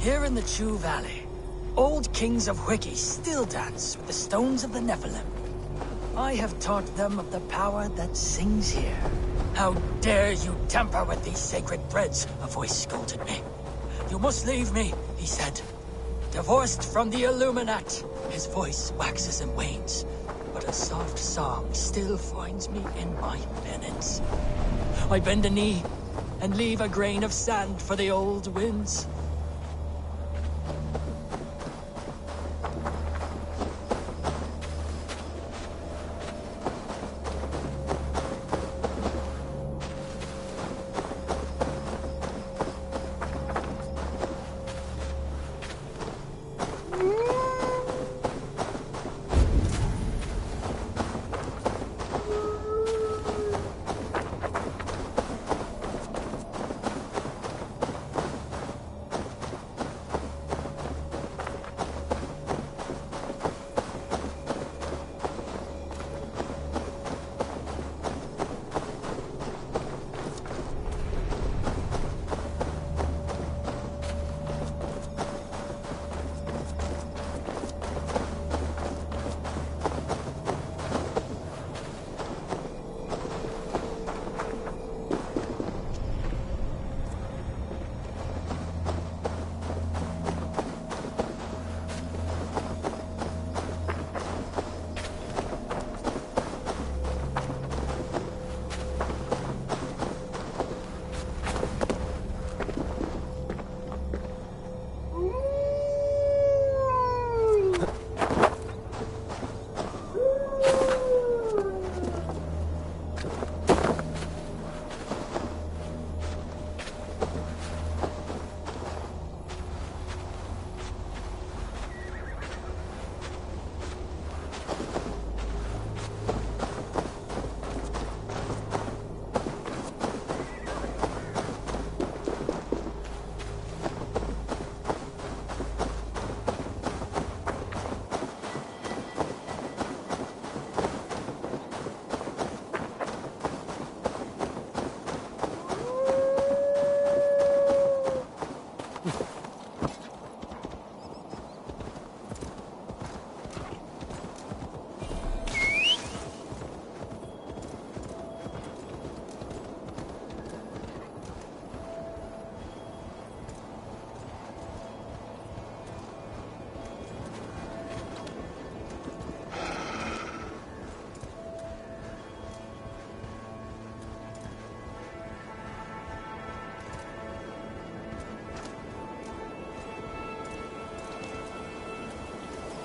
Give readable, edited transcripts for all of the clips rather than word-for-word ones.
Here in the Chew Valley, old kings of Wiki still dance with the stones of the Nephilim. I have taught them of the power that sings here. How dare you tamper with these sacred threads? A voice scolded me. You must leave me, he said. Divorced from the Illuminat. His voice waxes and wanes, but a soft song still finds me in my penance. I bend a knee and leave a grain of sand for the old winds.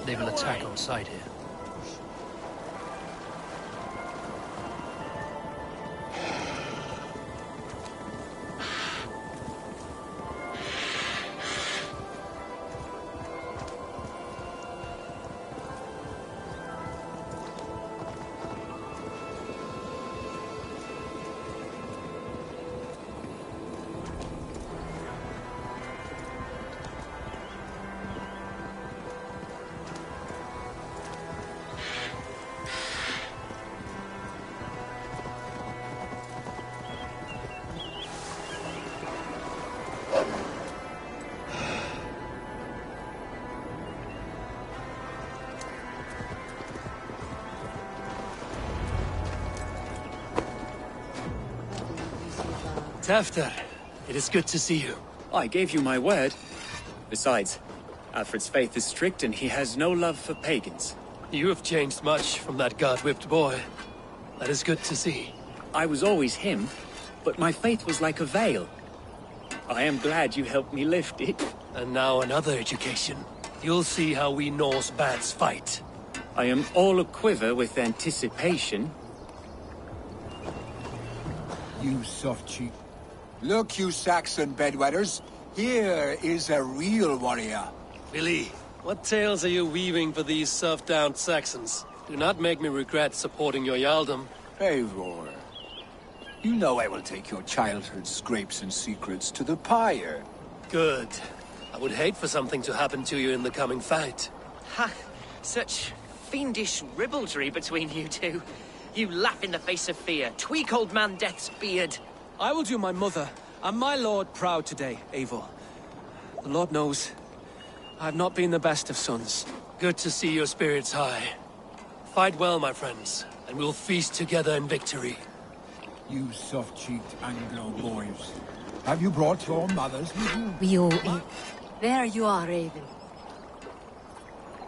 They will attack on sight here. Tafter, it is good to see you. I gave you my word. Besides, Alfred's faith is strict and he has no love for pagans. You have changed much from that god-whipped boy. That is good to see. I was always him, but my faith was like a veil. I am glad you helped me lift it. And now another education. You'll see how we Norse bats fight. I am all a-quiver with anticipation. You soft cheek. Look, you Saxon bedwetters. Here is a real warrior. Billy, what tales are you weaving for these surf-down Saxons? Do not make me regret supporting your Jarldom. Eivor, you know I will take your childhood scrapes and secrets to the pyre. Good. I would hate for something to happen to you in the coming fight. Ha! Such fiendish ribaldry between you two. You laugh in the face of fear. Tweak old man Death's beard. I will do my mother and my lord proud today, Eivor. The Lord knows, I've not been the best of sons. Good to see your spirits high. Fight well, my friends, and we'll feast together in victory. You soft-cheeked Anglo boys. Have you brought your mothers with you? We all eat. There you are, Raven.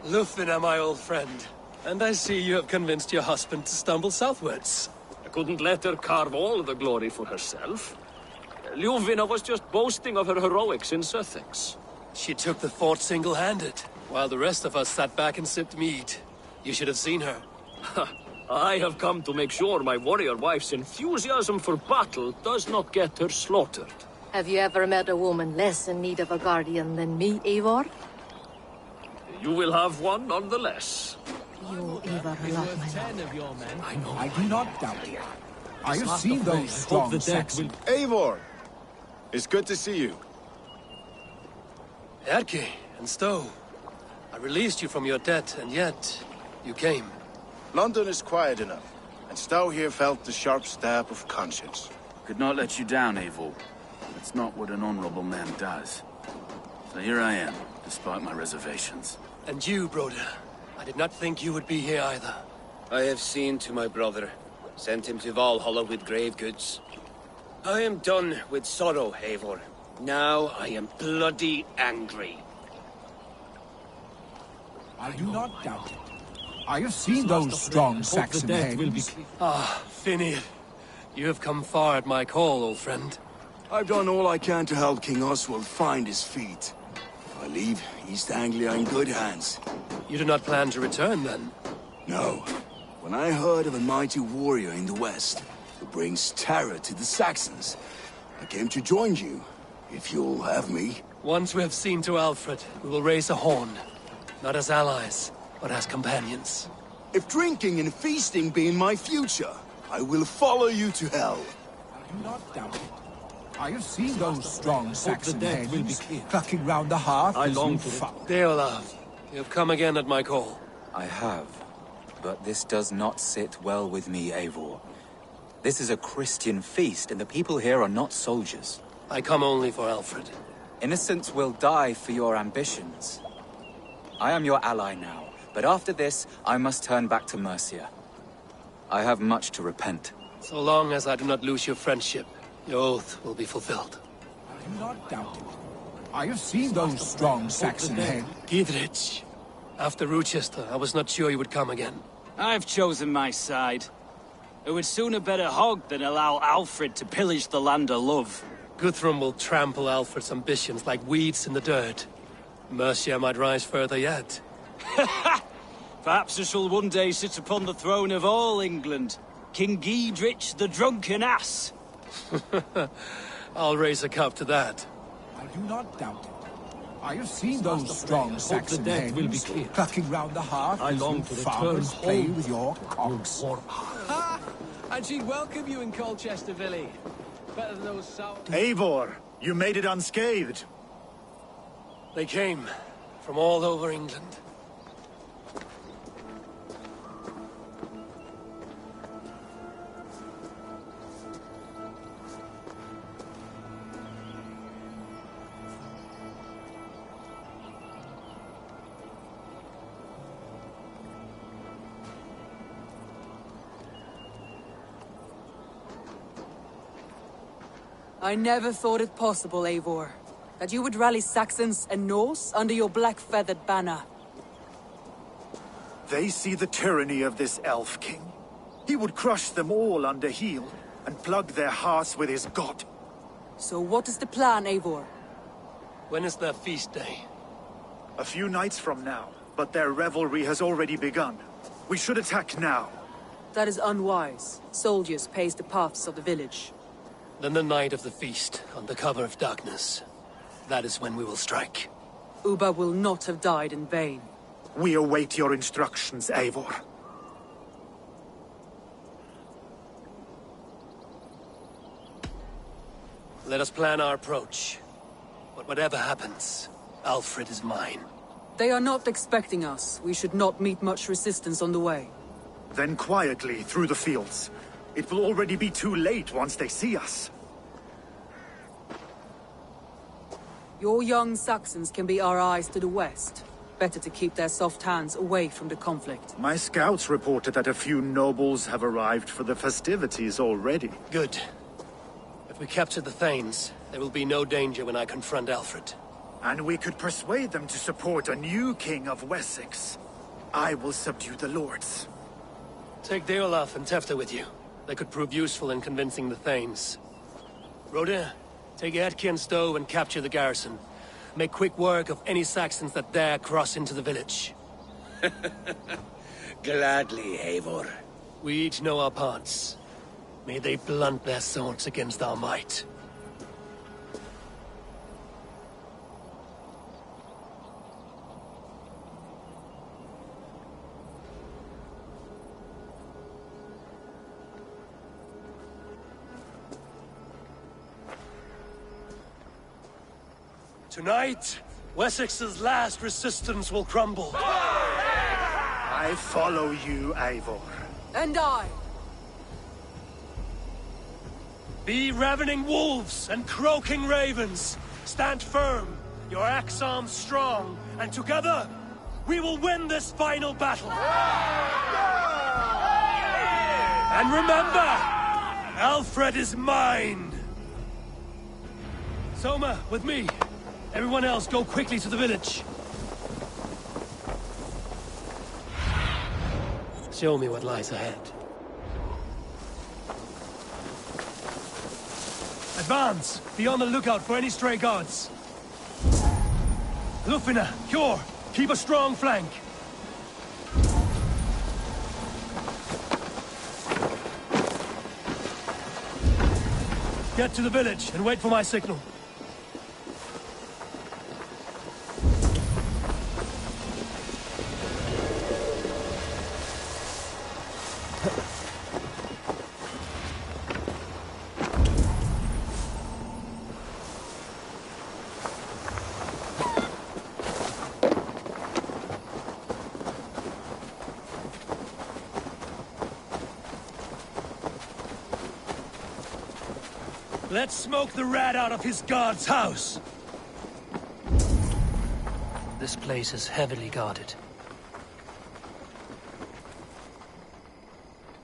Lufina, my old friend. And I see you have convinced your husband to stumble southwards. I couldn't let her carve all the glory for herself. Ljuvina was just boasting of her heroics in Sussex. She took the fort single-handed, while the rest of us sat back and sipped mead. You should have seen her. I have come to make sure my warrior wife's enthusiasm for battle does not get her slaughtered. Have you ever met a woman less in need of a guardian than me, Eivor? You will have one nonetheless. You owe Eivor a lot, my lord. I do not doubt it. I have seen those strong Saxons. Eivor! It's good to see you. Erke and Stowe. I released you from your debt, and yet you came. London is quiet enough, and Stowe here felt the sharp stab of conscience. Could not let you down, Eivor. That's not what an honorable man does. So here I am, despite my reservations. And you, Broder. I did not think you would be here either. I have seen to my brother, sent him to Valhalla with grave goods. I am done with sorrow, Eivor. Now I am bloody angry. I do not doubt it. I have seen those strong Saxon heads. Ah, Finir. You have come far at my call, old friend. I've done all I can to help King Oswald find his feet. I leave East Anglia in good hands. You do not plan to return, then? No. When I heard of a mighty warrior in the west who brings terror to the Saxons, I came to join you, if you'll have me. Once we have seen to Alfred, we will raise a horn. Not as allies, but as companions. If drinking and feasting be in my future, I will follow you to hell. I do not doubt it. I have seen those strong Saxon heads clucking round the hearth. I long for it. Deolav, you have come again at my call. I have, but this does not sit well with me, Eivor. This is a Christian feast, and the people here are not soldiers. I come only for Alfred. Innocents will die for your ambitions. I am your ally now, but after this, I must turn back to Mercia. I have much to repent. So long as I do not lose your friendship, your oath will be fulfilled. I do not doubt it. I have seen those strong Saxon heads. Gidrich. After Rochester, I was not sure you would come again. I've chosen my side. I would sooner bet a hog than allow Alfred to pillage the land of love. Guthrum will trample Alfred's ambitions like weeds in the dirt. Mercia might rise further yet. Perhaps I shall one day sit upon the throne of all England. King Gidrich the drunken ass. I'll raise a cup to that. I do not doubt it. I have seen those strong Saxon heads clucking round the hearth. I long to return play with your cocks. And she'd welcome you in Colchester, Billy. Better than those sour... Eivor, you made it unscathed. They came from all over England. I never thought it possible, Eivor, that you would rally Saxons and Norse under your black-feathered banner. They see the tyranny of this elf king. He would crush them all under heel and plug their hearts with his god. So what is the plan, Eivor? When is their feast day? A few nights from now, but their revelry has already begun. We should attack now. That is unwise. Soldiers pace the paths of the village. Then the night of the feast, under cover of darkness. That is when we will strike. Ubba will not have died in vain. We await your instructions, Eivor. Let us plan our approach. But whatever happens, Alfred is mine. They are not expecting us. We should not meet much resistance on the way. Then quietly through the fields. It will already be too late once they see us. Your young Saxons can be our eyes to the west. Better to keep their soft hands away from the conflict. My scouts reported that a few nobles have arrived for the festivities already. Good. If we capture the Thanes, there will be no danger when I confront Alfred. And we could persuade them to support a new king of Wessex. I will subdue the lords. Take Deolaf and Tefta with you. They could prove useful in convincing the Thanes. Rhoda, take Etki and Stowe and capture the garrison. Make quick work of any Saxons that dare cross into the village. Gladly, Eivor. We each know our parts. May they blunt their swords against our might. Tonight, Wessex's last resistance will crumble. I follow you, Eivor. And I. Be ravening wolves and croaking ravens. Stand firm, your axe arms strong, and together, we will win this final battle. And remember, Alfred is mine. Soma, with me. Everyone else, go quickly to the village. Show me what lies ahead. Advance! Be on the lookout for any stray guards. Lufina, Hjor, keep a strong flank. Get to the village and wait for my signal. Let's smoke the rat out of his guard's house! This place is heavily guarded.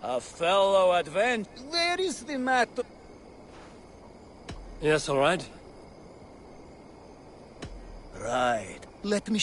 A fellow advent. Where is the matter? Yes, all right. Right. Let me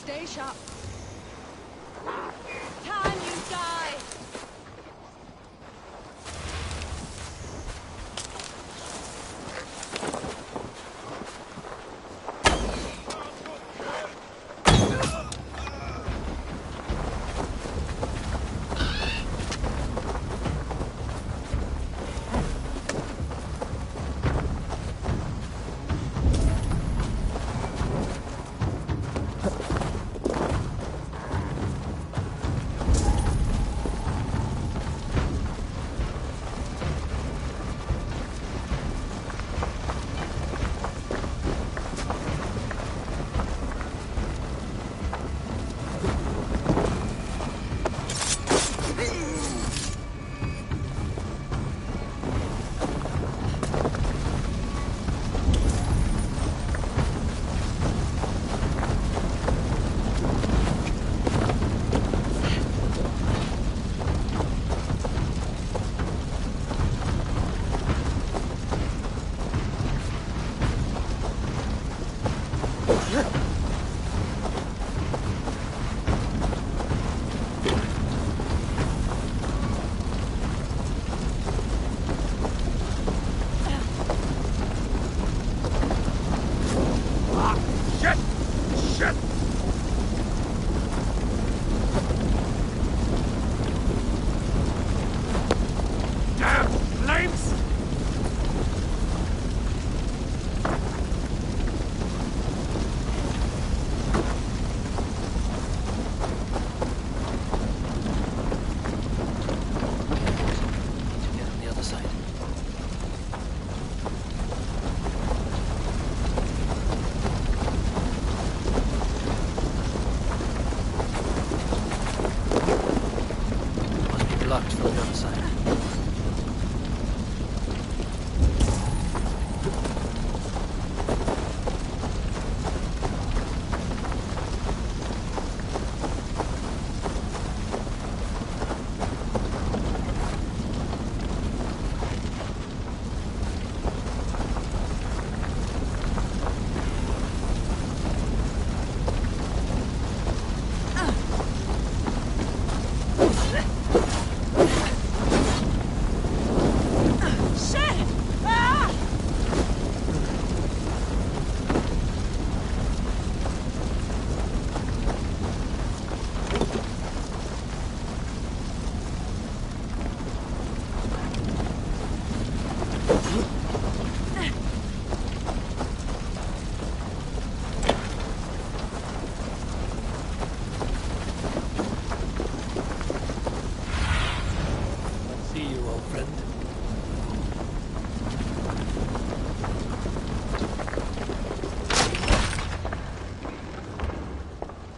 Stay sharp. Can you die?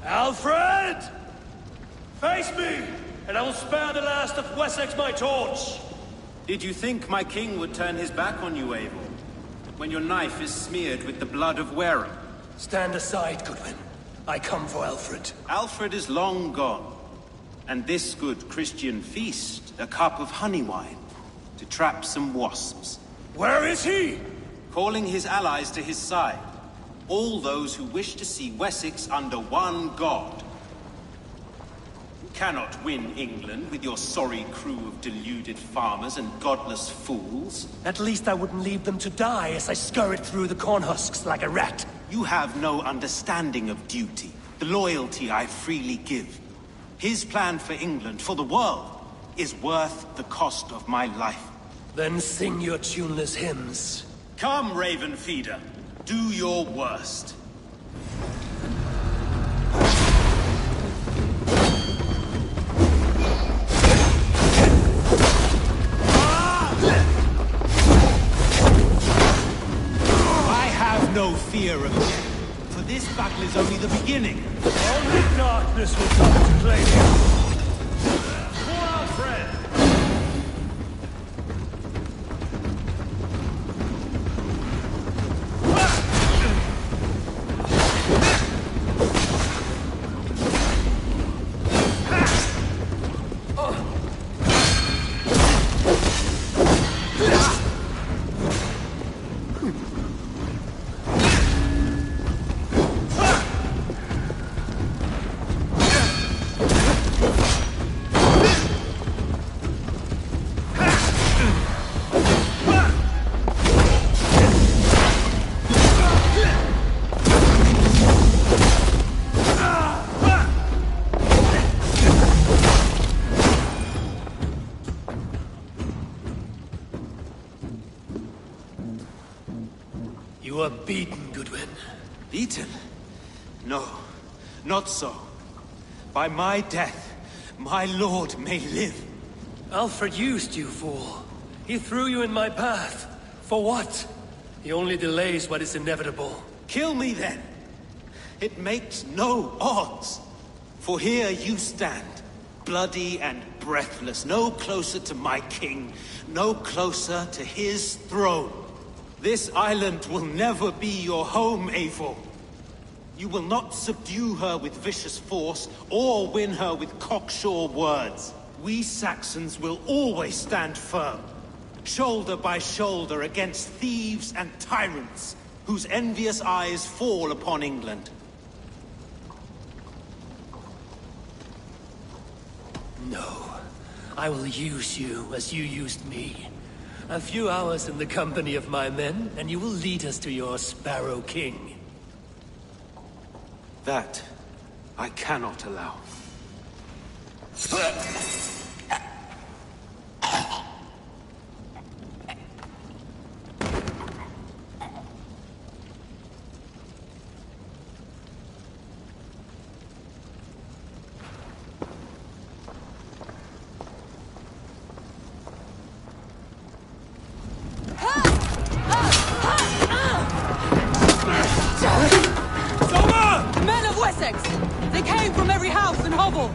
Alfred! Face me, and I will spare the last of Wessex my torch! Did you think my king would turn his back on you, Eivor? When your knife is smeared with the blood of Wareham? Stand aside, Goodwin. I come for Alfred. Alfred is long gone. And this good Christian feast, a cup of honey wine, to trap some wasps. Where is he? Calling his allies to his side. All those who wish to see Wessex under one god. You cannot win England with your sorry crew of deluded farmers and godless fools. At least I wouldn't leave them to die as I scurried through the corn husks like a rat. You have no understanding of duty, the loyalty I freely give. His plan for England, for the world, is worth the cost of my life. Then sing your tuneless hymns. Come, Raven Feeder. Do your worst. I have no fear of death, for this battle is only the beginning. Only darkness will come to claim you. For Alfred! You are beaten, Goodwin. Beaten? No, not so. By my death, my lord may live. Alfred used you, fool. He threw you in my path. For what? He only delays what is inevitable. Kill me then. It makes no odds. For here you stand, bloody and breathless, no closer to my king, no closer to his throne. This island will never be your home, Eivor. You will not subdue her with vicious force, or win her with cocksure words. We Saxons will always stand firm, shoulder by shoulder against thieves and tyrants, whose envious eyes fall upon England. No. I will use you as you used me. A few hours in the company of my men, and you will lead us to your Sparrow King. That I cannot allow. Men of Wessex! They came from every house and hovel!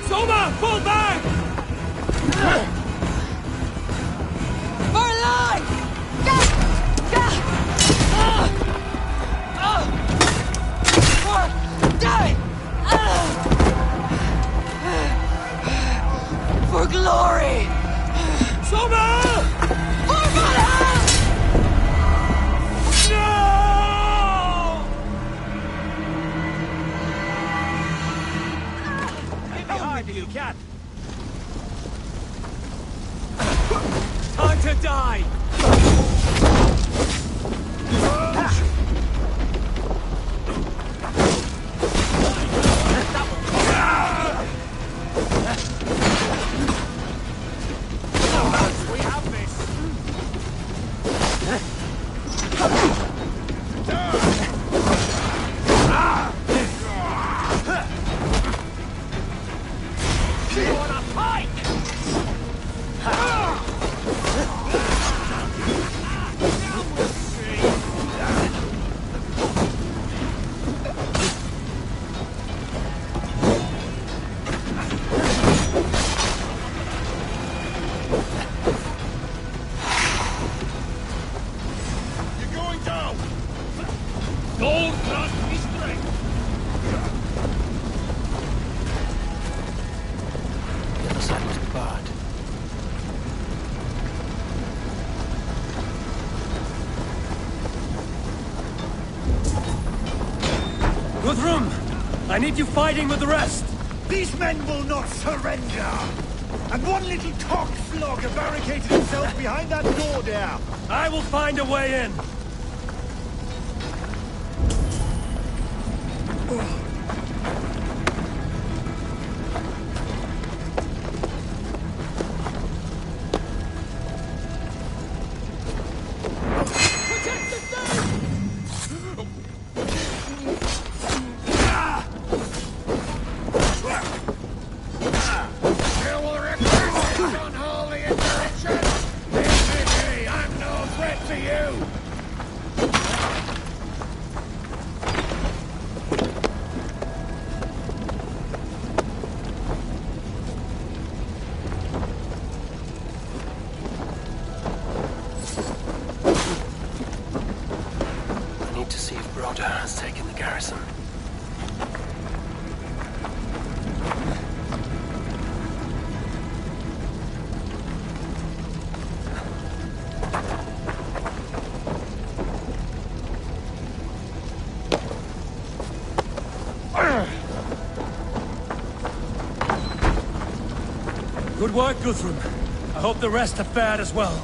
Soma, fall back! For life! For glory! Soma! For Valhalla! Don't trust me strength! The other side must be barred. Guthrum! I need you fighting with the rest! These men will not surrender! And one little cock flogger barricaded himself behind that door there! I will find a way in! Has taken the garrison. Good work, Guthrum. I hope the rest have fared as well.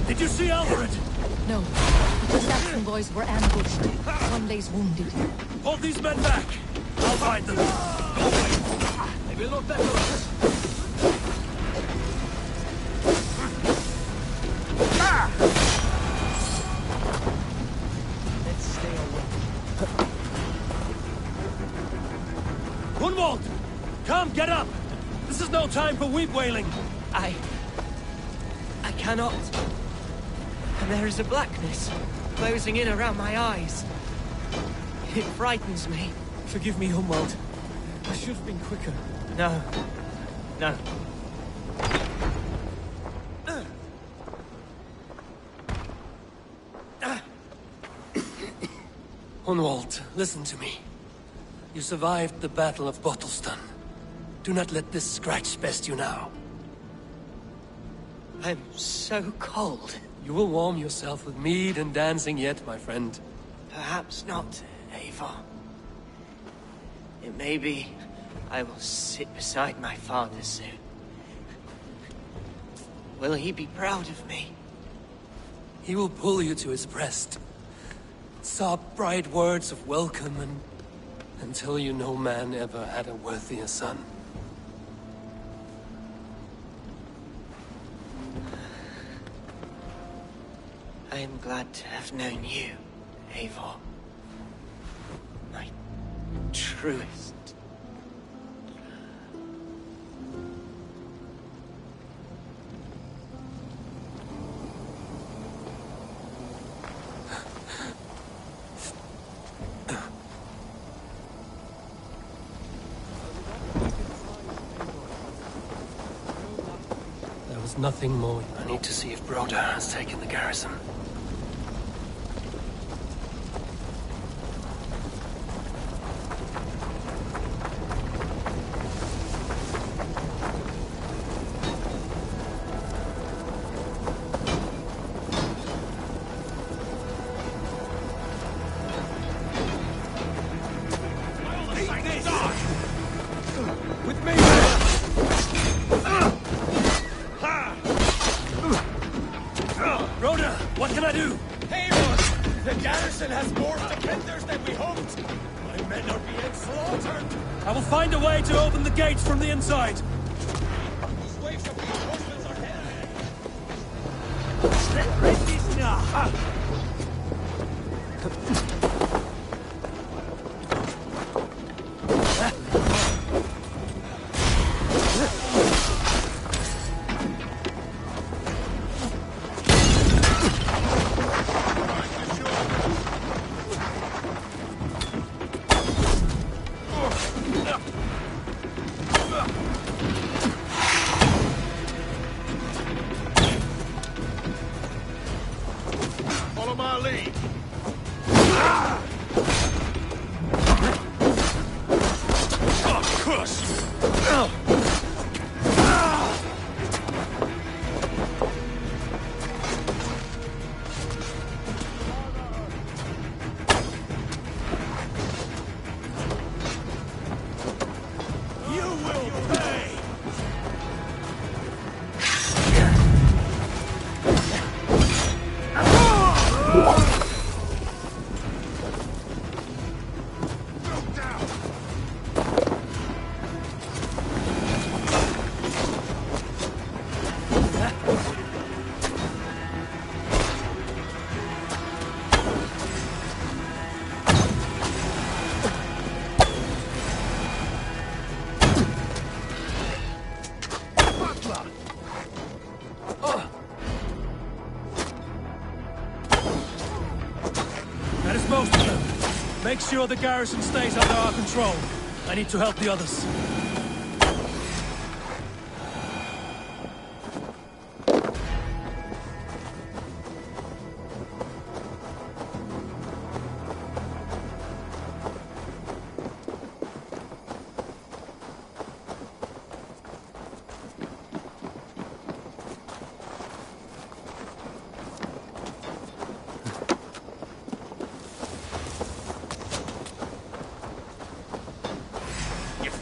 Did you see Alfred? No. The Saxon boys were ambushed. One lays wounded. Hold these men back. I'll find them. Go away. They will not better us. Let's stay away. Gunwald! Come, get up! This is no time for weep wailing. I cannot. And there is a blackness closing in around my eyes. It frightens me. Forgive me, Gunwald. I should have been quicker. No. No. Gunwald, listen to me. You survived the Battle of Bottleston. Do not let this scratch best you now. I'm so cold. You will warm yourself with mead and dancing yet, my friend. Perhaps not, Eivor. It may be I will sit beside my father soon. Will he be proud of me? He will pull you to his breast. Sob bright words of welcome and tell you no man ever had a worthier son. I am glad to have known you, Eivor. My truest. There was nothing more. I need to see if Broda has taken the garrison. From the inside. Make sure the garrison stays under our control. I need to help the others.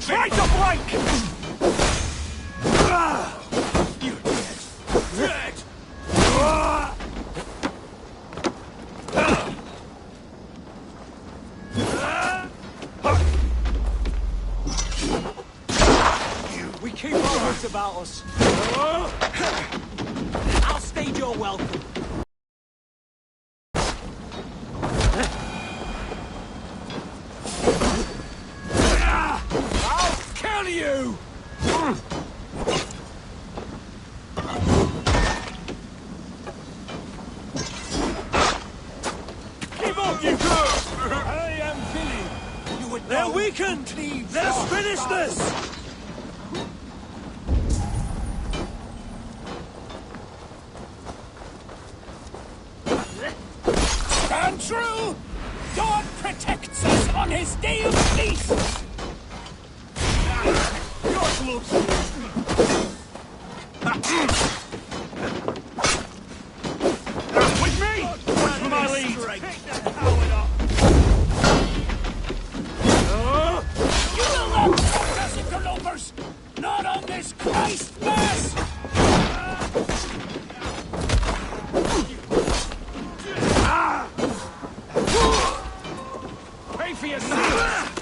Try to flank! You're dead. We keep our wits about us. I'll stage your welcome. You! Give up, you! I am Billy. They're weakened! Let's finish this! Stand true! God protects us on his day of peace! With me! Watch for my lead! You will not touch us, interlopers! Not on this Christ mass! Pay for yourself!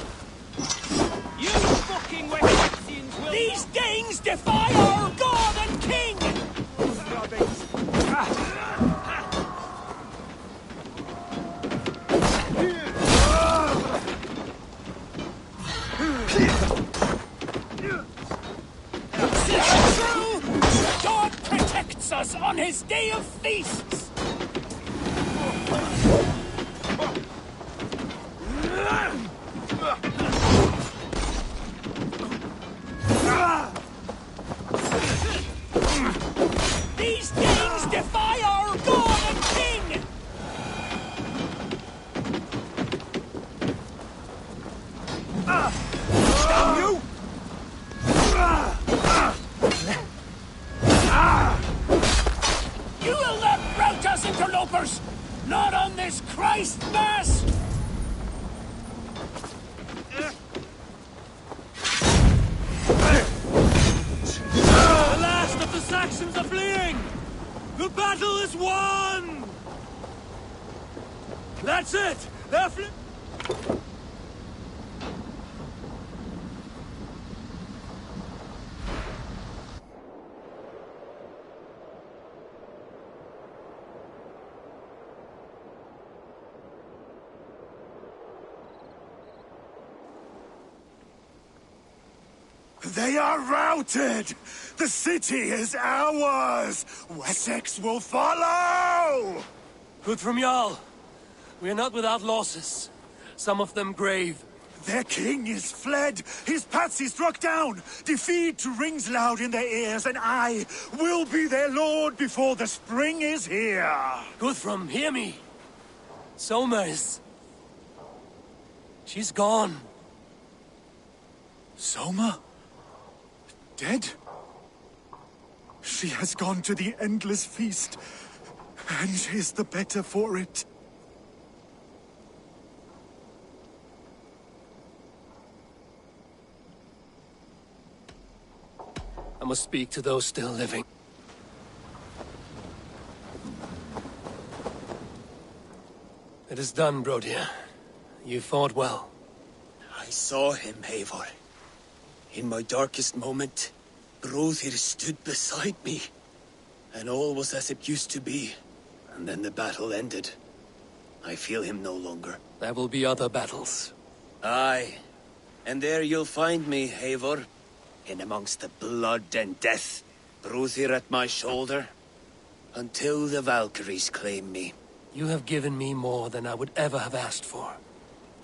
You fucking Wexentians will... These Danes defy our god and king! bless us on his day of feasts! These Danes defy our god and king! Damn you! You will not rout us, interlopers! Not on this Christ Mass! The last of the Saxons are fleeing! The battle is won! That's it! They're They are routed! The city is ours! Wessex will follow! good from Jarl. We are not without losses. Some of them grave. Their king is fled! His patsy struck down! Defeat rings loud in their ears, and I will be their lord before the spring is here! Guthrum, hear me! Soma is... she's gone. Soma? Dead? She has gone to the endless feast, and is the better for it. I must speak to those still living. It is done, Brodir. You fought well. I saw him, Eivor. In my darkest moment, Brodir stood beside me. And all was as it used to be. And then the battle ended. I feel him no longer. There will be other battles. Aye. And there you'll find me, Eivor. In amongst the blood and death. Brodir at my shoulder. Until the Valkyries claim me. You have given me more than I would ever have asked for.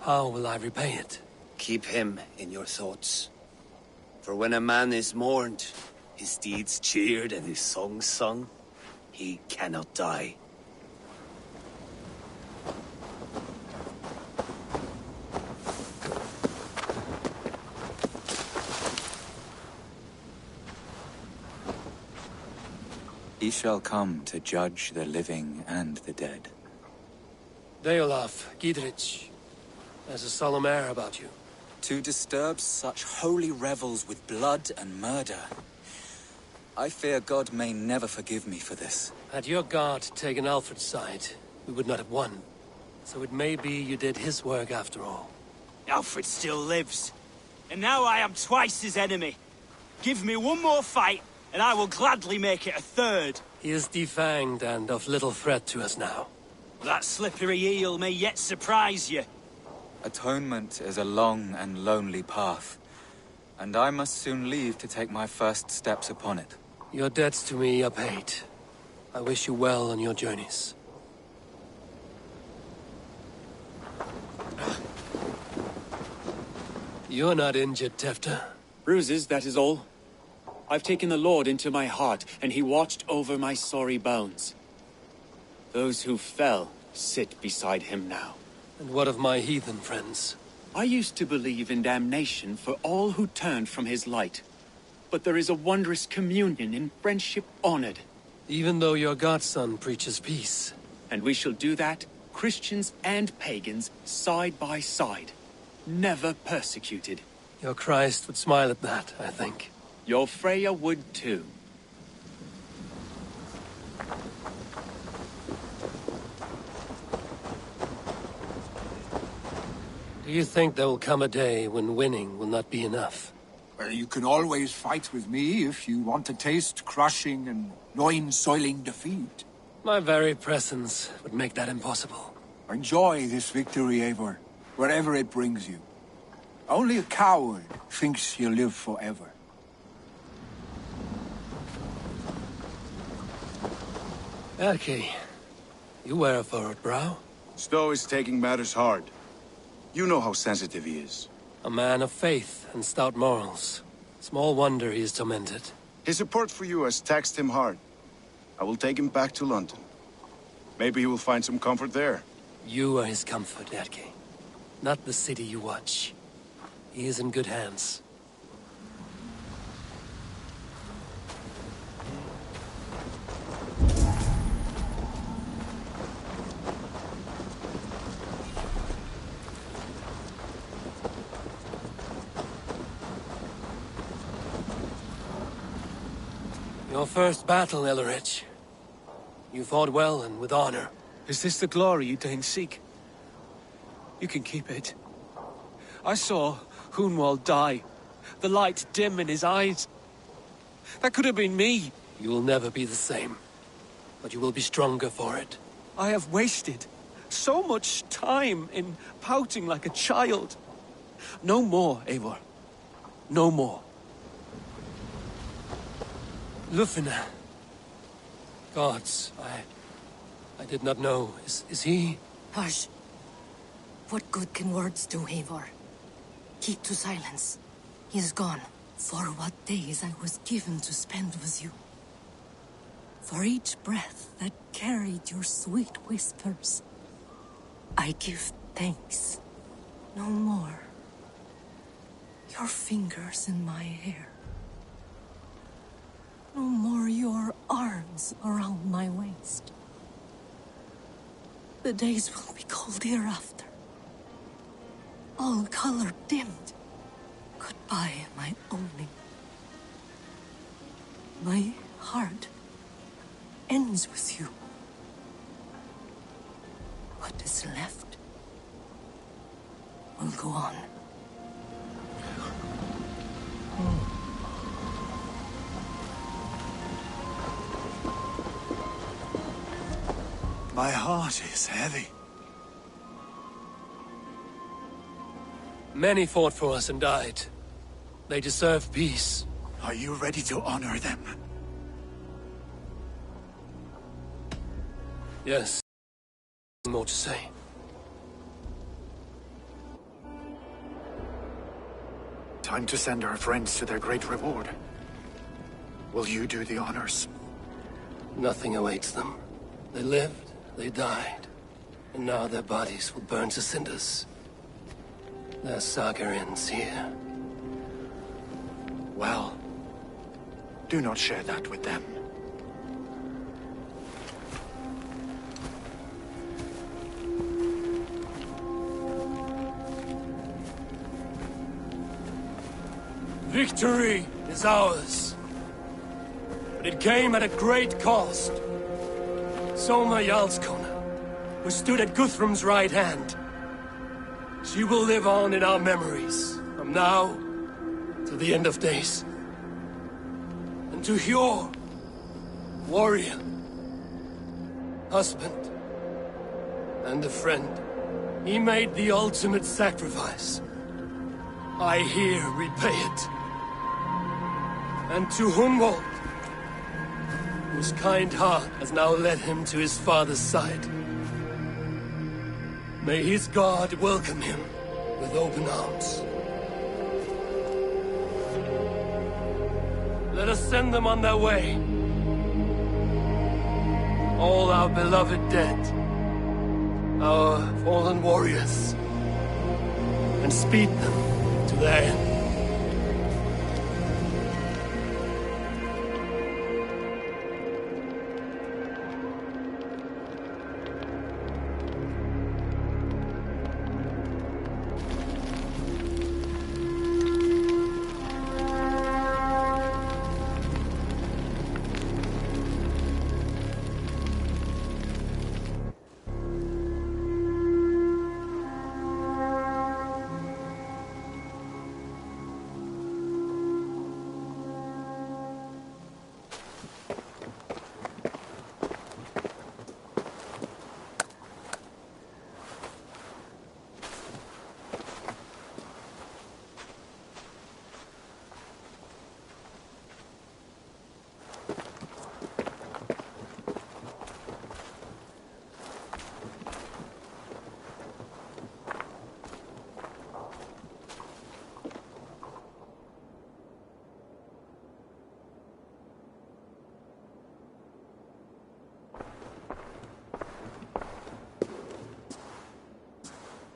How will I repay it? Keep him in your thoughts. For when a man is mourned, his deeds cheered and his songs sung, he cannot die. He shall come to judge the living and the dead. Deolaf, Gidrich, there's a solemn air about you. To disturb such holy revels with blood and murder. I fear God may never forgive me for this. Had your guard taken Alfred's side, we would not have won. So it may be you did his work after all. Alfred still lives. And now I am twice his enemy. Give me one more fight, and I will gladly make it a third. He is defanged and of little threat to us now. That slippery eel may yet surprise you. Atonement is a long and lonely path, and I must soon leave to take my first steps upon it. Your debts to me are paid. I wish you well on your journeys. You're not injured, Tefta. Bruises, that is all. I've taken the Lord into my heart, and he watched over my sorry bones. Those who fell sit beside him now. And what of my heathen friends? I used to believe in damnation for all who turned from his light. But there is a wondrous communion in friendship honored. Even though your godson preaches peace. And we shall do that, Christians and pagans, side by side. Never persecuted. Your Christ would smile at that, I think. Your Freya would too. Do you think there will come a day when winning will not be enough? Well, you can always fight with me if you want to taste crushing and loin-soiling defeat. My very presence would make that impossible. Enjoy this victory, Eivor, wherever it brings you. Only a coward thinks he'll live forever. Erki, you wear a furrowed brow. Stowe is taking matters hard. You know how sensitive he is. A man of faith and stout morals. Small wonder he is tormented. His support for you has taxed him hard. I will take him back to London. Maybe he will find some comfort there. You are his comfort, Erki. Not the city you watch. He is in good hands. Your first battle, Elrich. You fought well and with honor. Is this the glory you deign seek? You can keep it. I saw Hunwald die. The light dim in his eyes. That could have been me. You will never be the same. But you will be stronger for it. I have wasted so much time in pouting like a child. No more, Eivor. No more. Lufina. Gods, I did not know. Is he? Hush. What good can words do, Eivor? Keep to silence. He is gone. For what days I was given to spend with you. For each breath that carried your sweet whispers. I give thanks. No more. Your fingers in my hair. No more your arms around my waist. The days will be cold hereafter. All color dimmed. Goodbye, my only. My heart ends with you. What is left will go on. My heart is heavy. Many fought for us and died. They deserve peace. Are you ready to honor them? Yes. More to say. Time to send our friends to their great reward. Will you do the honors? Nothing awaits them. They lived, they died. And now their bodies will burn to cinders. Their saga ends here. Well, do not share that with them. Victory is ours. But it came at a great cost. Soma Jarlskona, who stood at Guthrum's right hand. She will live on in our memories, from now to the end of days. And to Hjor, warrior, husband, and a friend, he made the ultimate sacrifice. I here repay it. And to Hunwald, whose kind heart has now led him to his father's side. May his God welcome him with open arms. Let us send them on their way. All our beloved dead, our fallen warriors, and speed them to their end.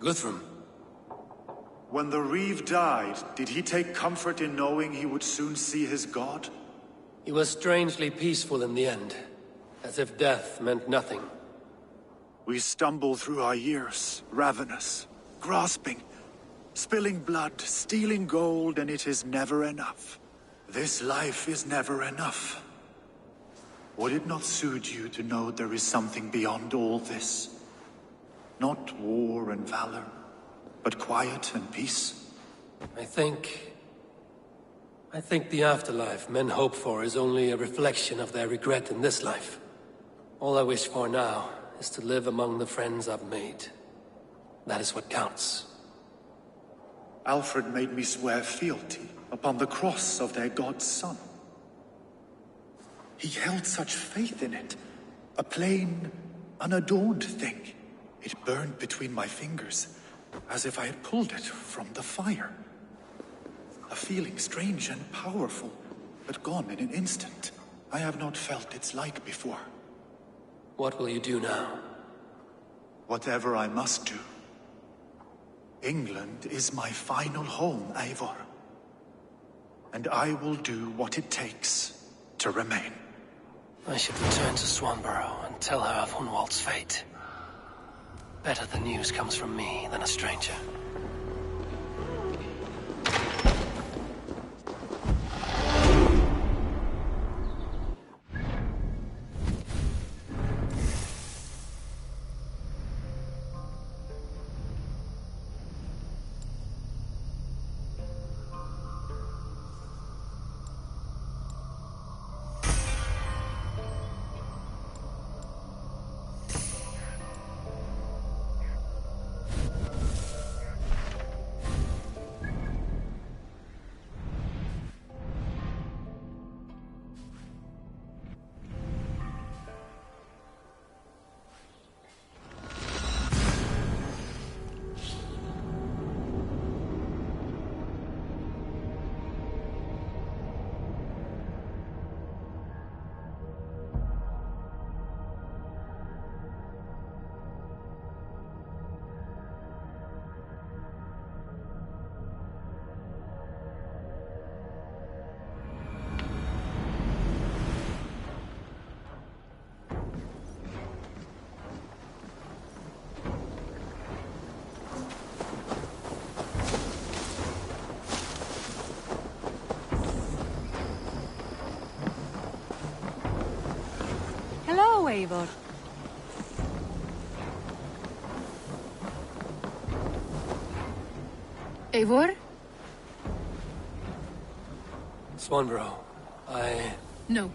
Guthrum. When the Reeve died, did he take comfort in knowing he would soon see his god? He was strangely peaceful in the end, as if death meant nothing. We stumble through our years, ravenous, grasping, spilling blood, stealing gold, and it is never enough. This life is never enough. Would it not suit you to know there is something beyond all this? Not war and valor, but quiet and peace? I think the afterlife men hope for is only a reflection of their regret in this life. All I wish for now is to live among the friends I've made. That is what counts. Alfred made me swear fealty upon the cross of their god's son. He held such faith in it. A plain, unadorned thing. It burned between my fingers, as if I had pulled it from the fire. A feeling strange and powerful, but gone in an instant. I have not felt its like before. What will you do now? Whatever I must do. England is my final home, Eivor. And I will do what it takes to remain. I should return to Swanborough and tell her of Hunwald's fate. Better the news comes from me than a stranger. Eivor. Eivor? Swanborough, No.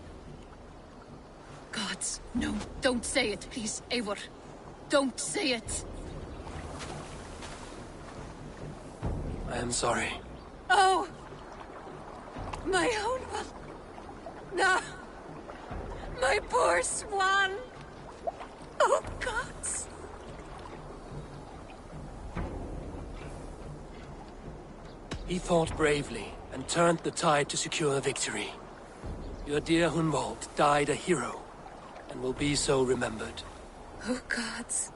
Gods, no. Don't say it, please, Eivor. Don't say it. I am sorry. Oh! My own one. No! My poor swan! Oh, gods! He fought bravely and turned the tide to secure victory. Your dear Hunwald died a hero, and will be so remembered. Oh, gods.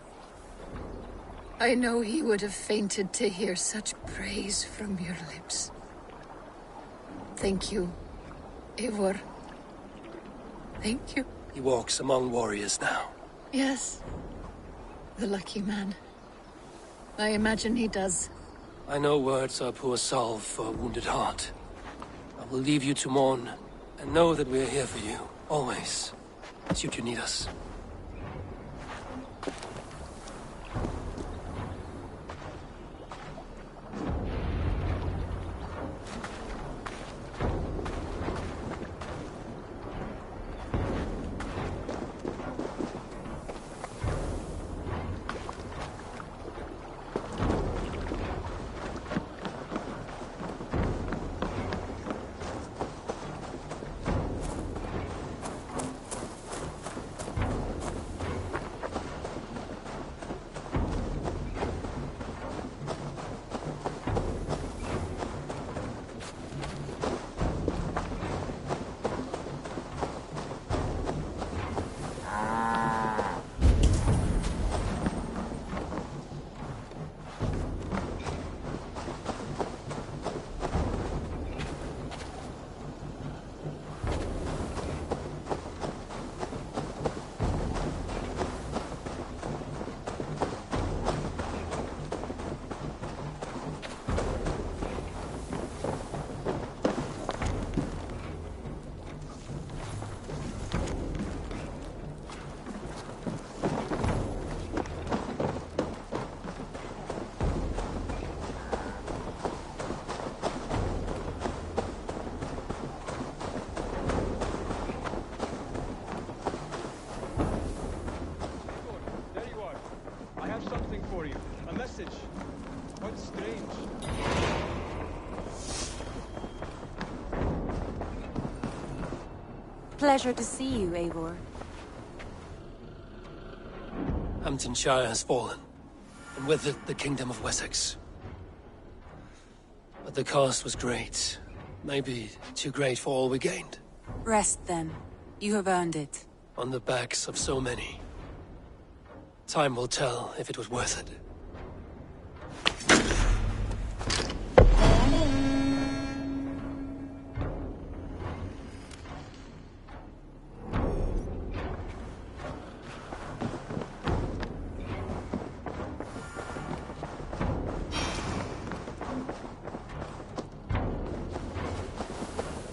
I know he would have fainted to hear such praise from your lips. Thank you, Eivor. Thank you. He walks among warriors now. Yes. The lucky man. I imagine he does. I know words are poor salve for a wounded heart. I will leave you to mourn, and know that we are here for you, always, should you need us. pleasure to see you, Eivor. Hamptonshire has fallen, and with it the Kingdom of Wessex. But the cost was great. Maybe too great for all we gained. Rest then. You have earned it. On the backs of so many. Time will tell if it was worth it.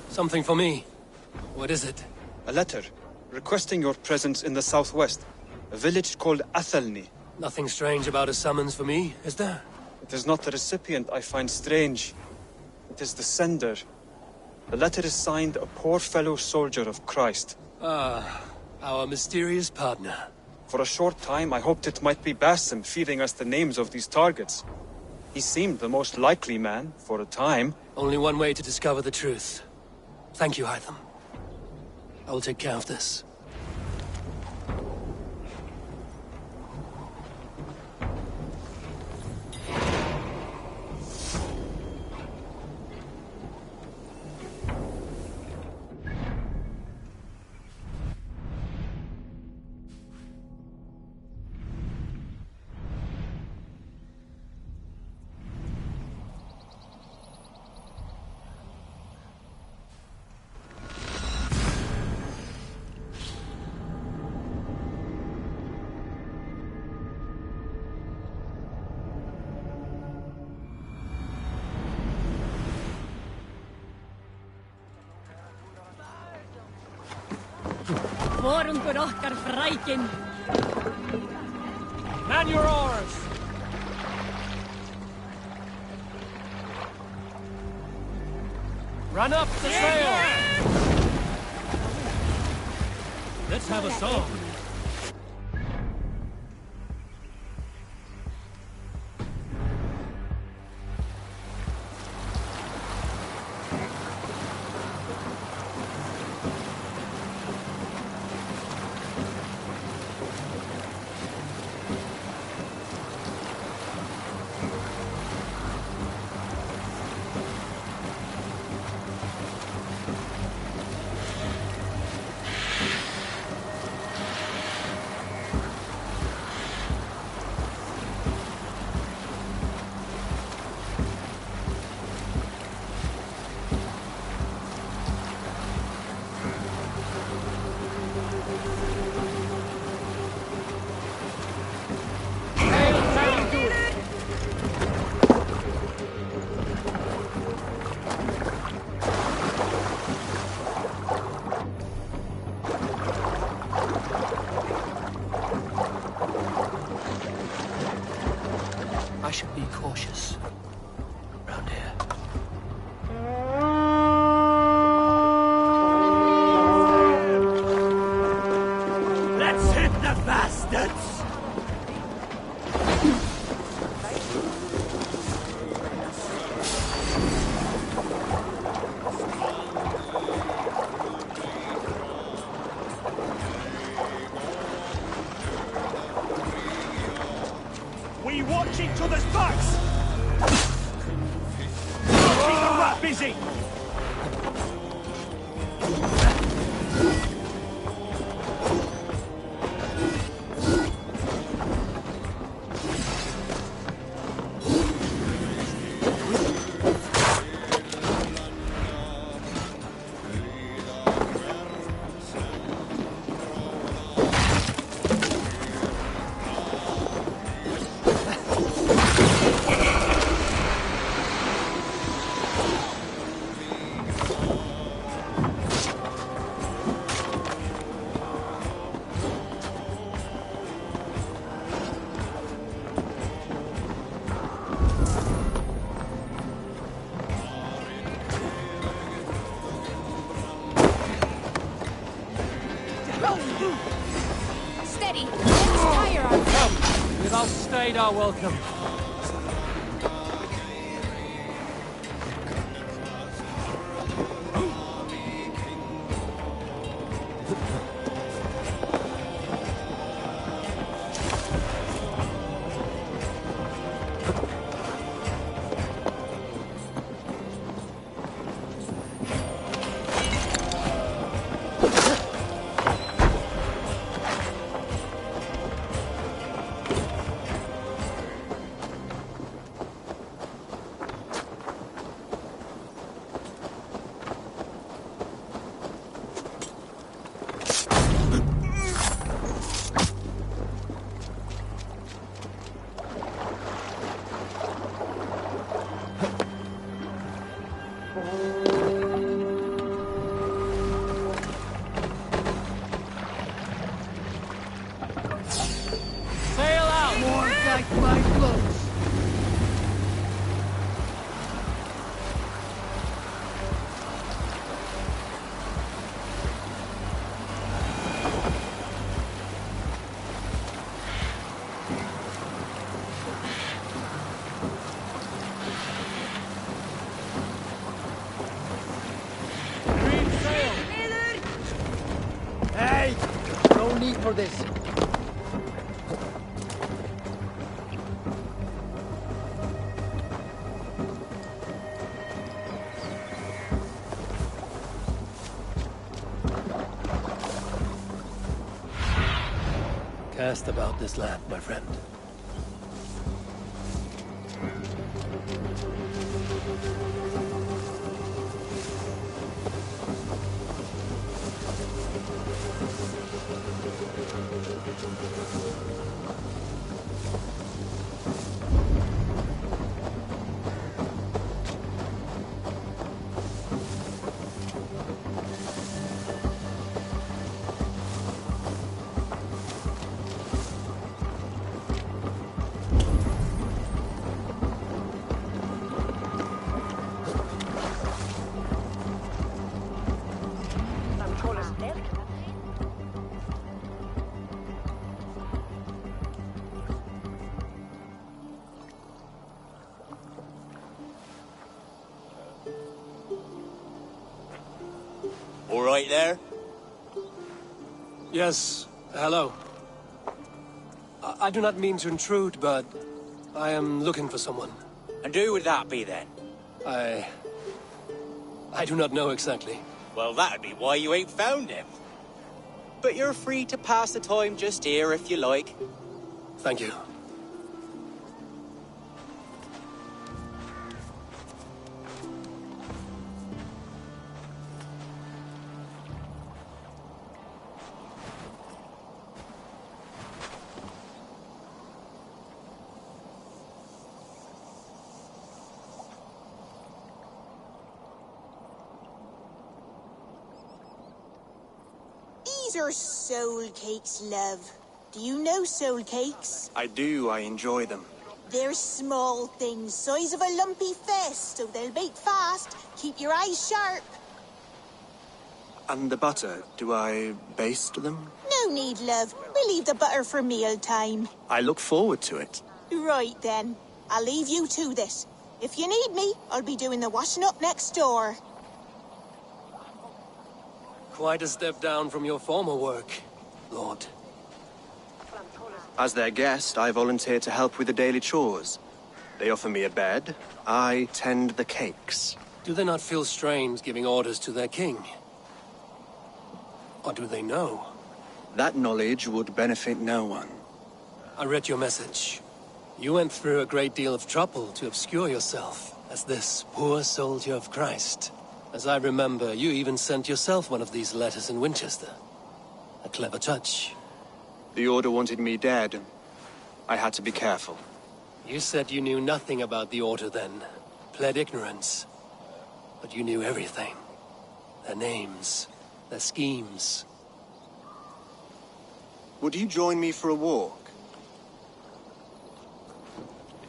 Something for me. What is it? A letter, requesting your presence in the southwest. A village called Athelney. Nothing strange about a summons for me, is there? It is not the recipient I find strange. It is the sender. The letter is signed a poor fellow soldier of Christ. Ah, our mysterious partner. For a short time, I hoped it might be Basim feeding us the names of these targets. He seemed the most likely man, for a time. Only one way to discover the truth. Thank you, Hytham. I will take care of this. Vorungur okkar frækin. Man your oars! Run up the sail! Let's have a song. I should be cautious around here. Let's hit the bastards! We watch each other's backs! Keep the rat busy! Steady! Let's tire our Come! Without stayed our welcome. like my gloves. Hey! No need for this. Cast about this land, my friend. All right there? Yes, hello. I do not mean to intrude, but I am looking for someone. And who would that be then? I do not know exactly. Well, that'd be why you ain't found him. But you're free to pass the time just here if you like. Thank you. These are soul cakes, love. Do you know soul cakes? I do. I enjoy them. They're small things, size of a lumpy fist, so they'll bake fast. Keep your eyes sharp. And the butter, do I baste them? No need, love. We'll leave the butter for mealtime. I look forward to it. Right then. I'll leave you to this. If you need me, I'll be doing the washing up next door. Quite a step down from your former work, Lord. As their guest, I volunteer to help with the daily chores. They offer me a bed. I tend the cakes. Do they not feel strange giving orders to their king? Or do they know? That knowledge would benefit no one. I read your message. You went through a great deal of trouble to obscure yourself as this poor soldier of Christ. As I remember, you even sent yourself one of these letters in Winchester. A clever touch. The Order wanted me dead. I had to be careful. You said you knew nothing about the Order then. Pled ignorance. But you knew everything. Their names, their schemes. Would you join me for a walk?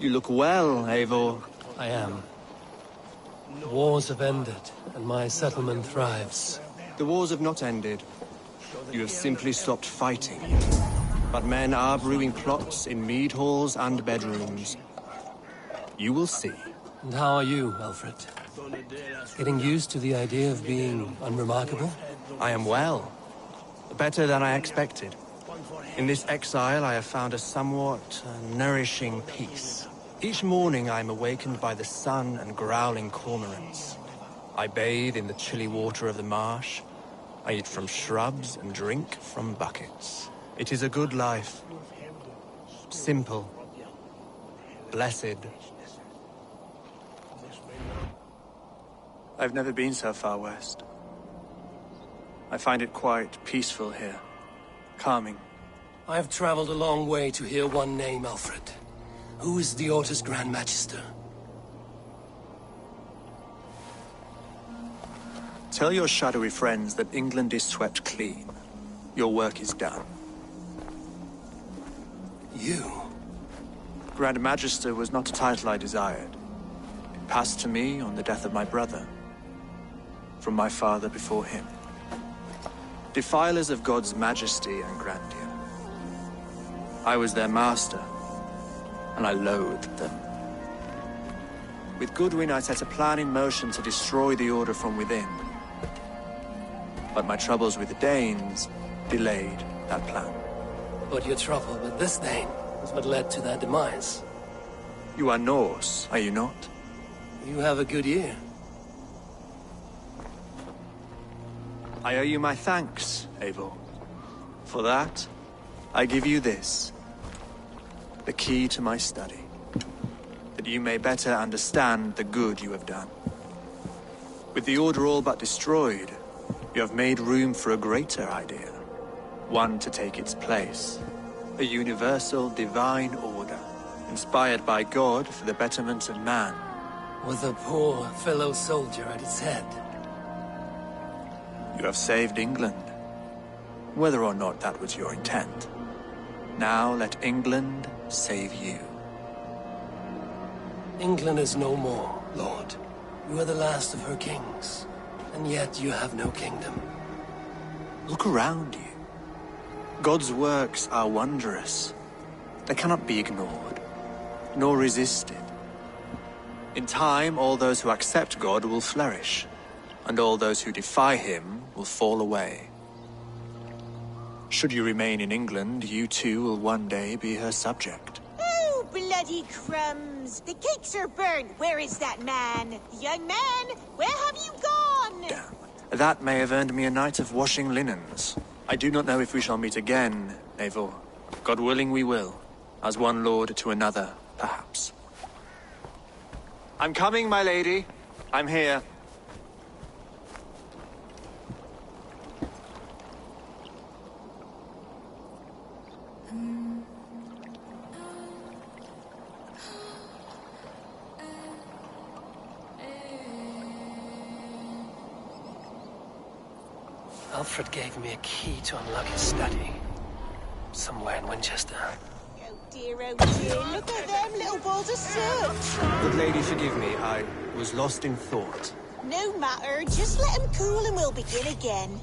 You look well, Eivor. I am. Wars have ended, and my settlement thrives. The wars have not ended. You have simply stopped fighting. But men are brewing plots in mead halls and bedrooms. You will see. And how are you, Alfred? Getting used to the idea of being unremarkable? I am well. Better than I expected. In this exile, I have found a somewhat nourishing peace. Each morning, I am awakened by the sun and growling cormorants. I bathe in the chilly water of the marsh. I eat from shrubs and drink from buckets. It is a good life. Simple. Blessed. I've never been so far west. I find it quite peaceful here. Calming. I have traveled a long way to hear one name, Alfred. Who is the Order's Grand Magister? Tell your shadowy friends that England is swept clean. Your work is done. You? Grand Magister was not a title I desired. It passed to me on the death of my brother, from my father before him. Defilers of God's majesty and grandeur. I was their master, and I loathed them. With Goodwin, I set a plan in motion to destroy the Order from within. But my troubles with the Danes delayed that plan. But your trouble with this Dane was what led to their demise. You are Norse, are you not? You have a good ear. I owe you my thanks, Eivor. For that, I give you this. The key to my study. That you may better understand the good you have done. With the Order all but destroyed, you have made room for a greater idea. One to take its place. A universal divine order, inspired by God for the betterment of man. With a poor fellow soldier at its head. You have saved England, whether or not that was your intent. Now let England save you. England is no more, Lord. You are the last of her kings, and yet you have no kingdom. Look around you. God's works are wondrous. They cannot be ignored, nor resisted. In time, all those who accept God will flourish, and all those who defy him will fall away. Should you remain in England, you too will one day be her subject. Oh, bloody crumbs! The cakes are burned. Where is that man? Young man, where have you gone? Damn. That may have earned me a night of washing linens. I do not know if we shall meet again, Eivor. God willing, we will. As one lord to another, perhaps. I'm coming, my lady. I'm here. Alfred gave me a key to unlock his study. Somewhere in Winchester. Oh dear, look at them little balls of soot. Good lady, forgive me. I was lost in thought. No matter, just let them cool and we'll begin again.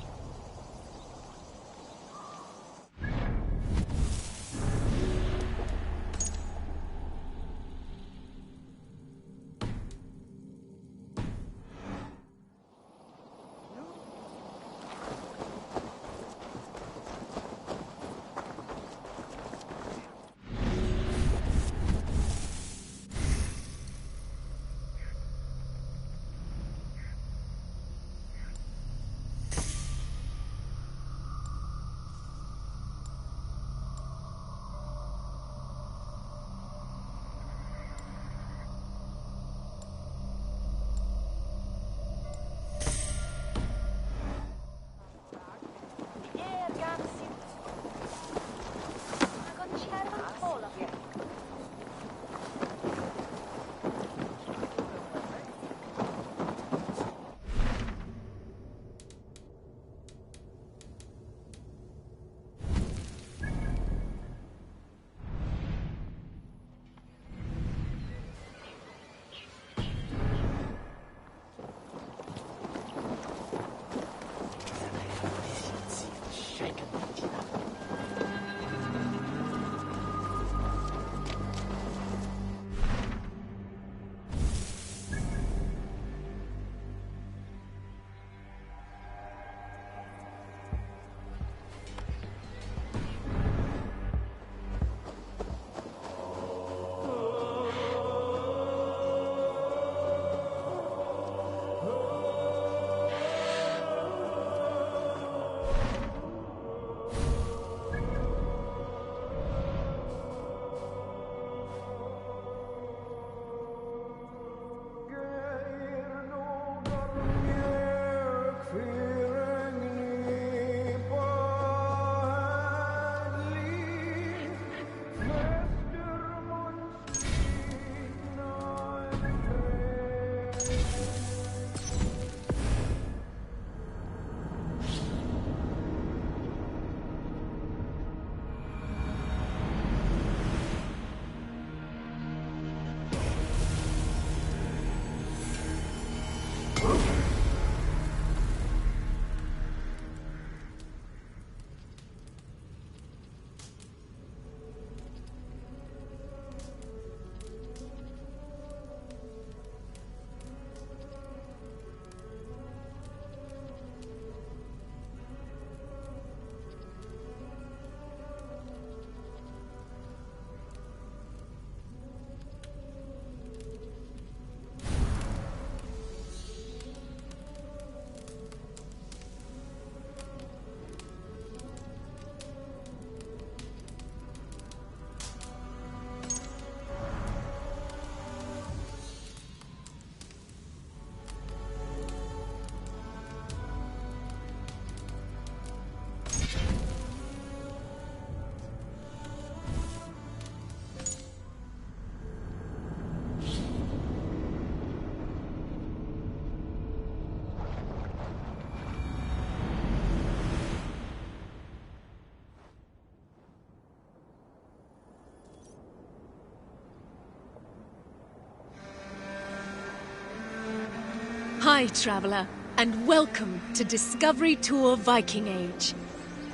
Hi, traveler, and welcome to Discovery Tour Viking Age.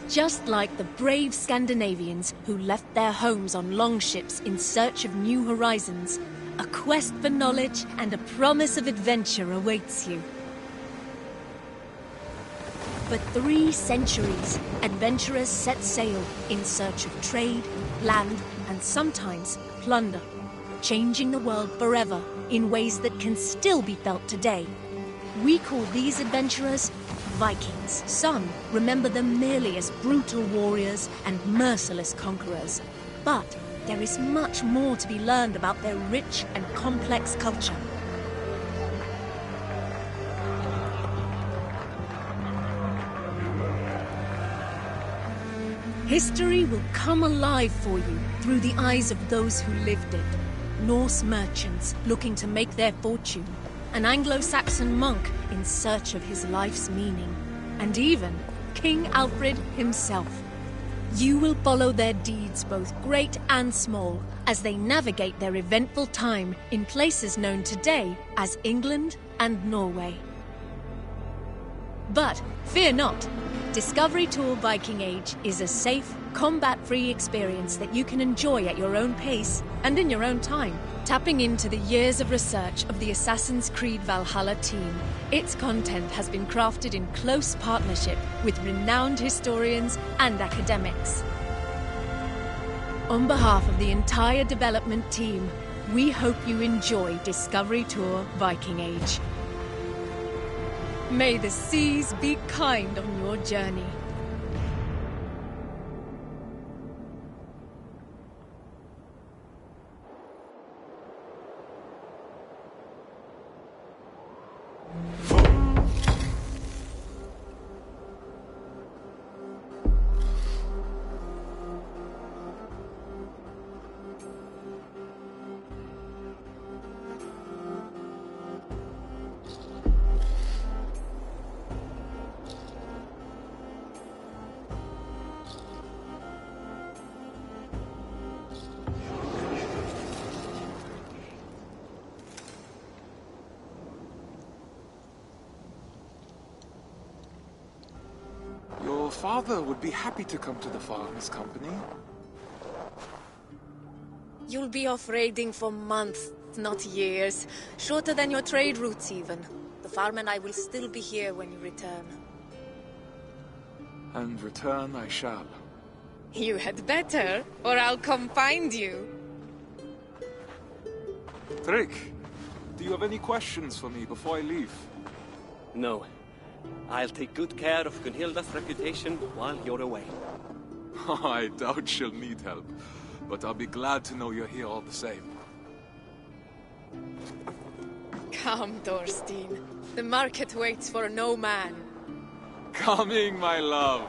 Just like the brave Scandinavians who left their homes on longships in search of new horizons, a quest for knowledge and a promise of adventure awaits you. For 3 centuries, adventurers set sail in search of trade, land, and sometimes plunder, changing the world forever in ways that can still be felt today. We call these adventurers Vikings. Some remember them merely as brutal warriors and merciless conquerors. But there is much more to be learned about their rich and complex culture. History will come alive for you through the eyes of those who lived it. Norse merchants looking to make their fortune, an Anglo-Saxon monk in search of his life's meaning, and even King Alfred himself. You will follow their deeds, both great and small, as they navigate their eventful time in places known today as England and Norway. But fear not. Discovery Tour Viking Age is a safe, combat-free experience that you can enjoy at your own pace and in your own time. Tapping into the years of research of the Assassin's Creed Valhalla team, its content has been crafted in close partnership with renowned historians and academics. On behalf of the entire development team, we hope you enjoy Discovery Tour Viking Age. May the seas be kind on your journey. Your father would be happy to come to the farm's company. You'll be off raiding for months, not years. Shorter than your trade routes, even. The farm and I will still be here when you return. And return I shall. You had better, or I'll come find you. Trick, do you have any questions for me before I leave? No. I'll take good care of Gunhilda's reputation while you're away. I doubt she'll need help, but I'll be glad to know you're here all the same. Come, Thorstein. The market waits for no man. Coming, my love.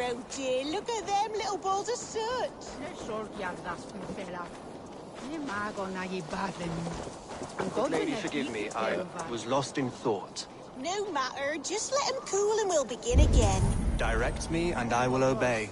Oh dear, look at them little balls of soot. Lady, forgive me, I was lost in thought. No matter, just let him cool and we'll begin again. Direct me and I will obey.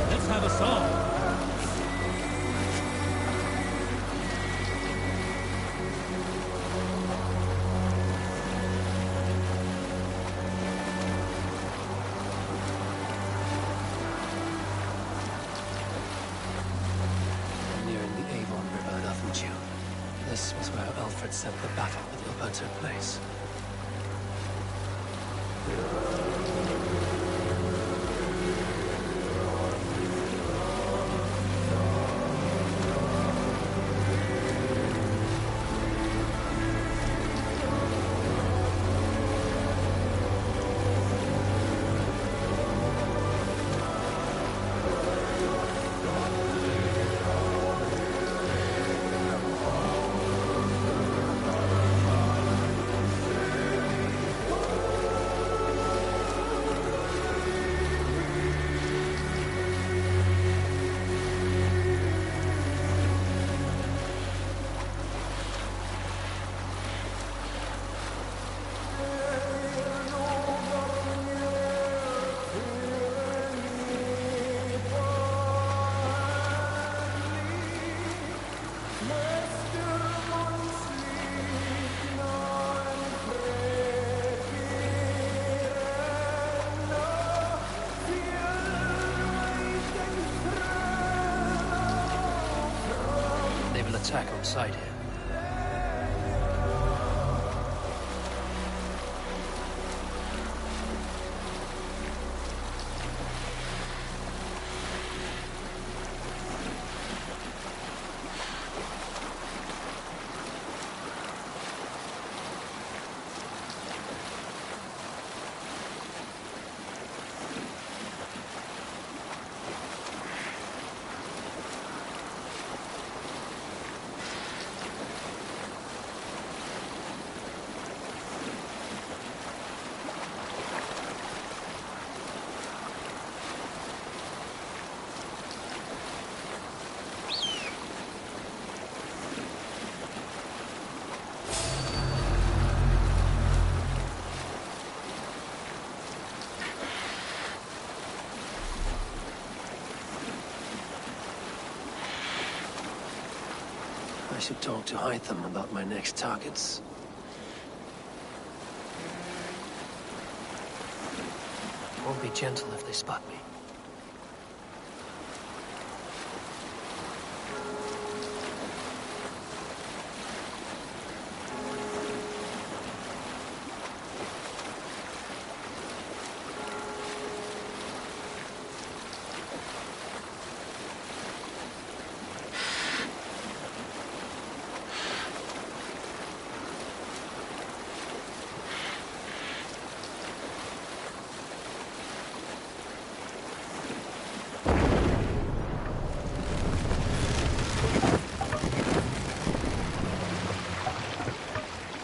Let's have a song. Nearing the Avon River, aren't you? This was where Alfred said the battle with Ilpa took place. Attack on sight here. I should talk to Hytham about my next targets. Won't be gentle if they spot me.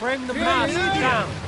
Bring the mask down!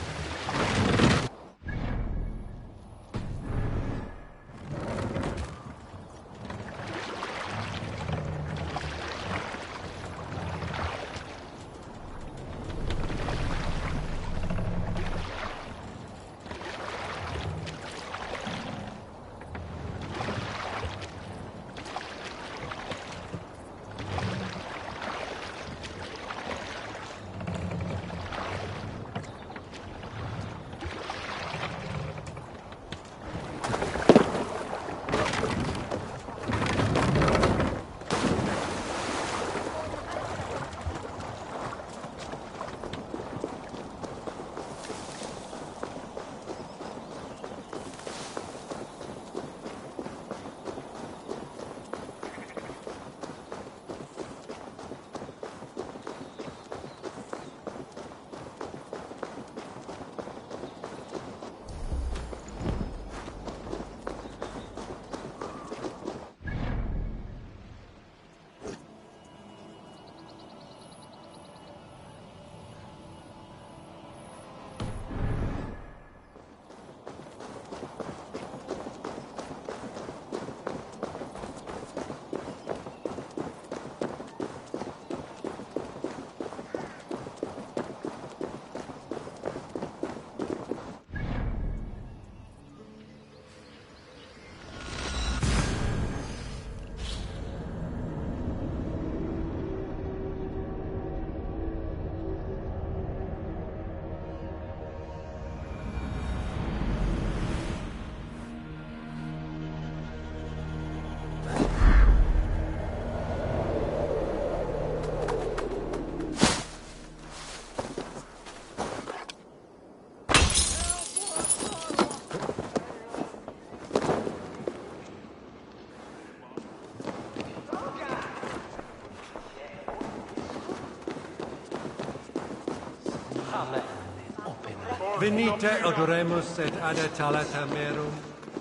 Venite odoremus et ad talata merum,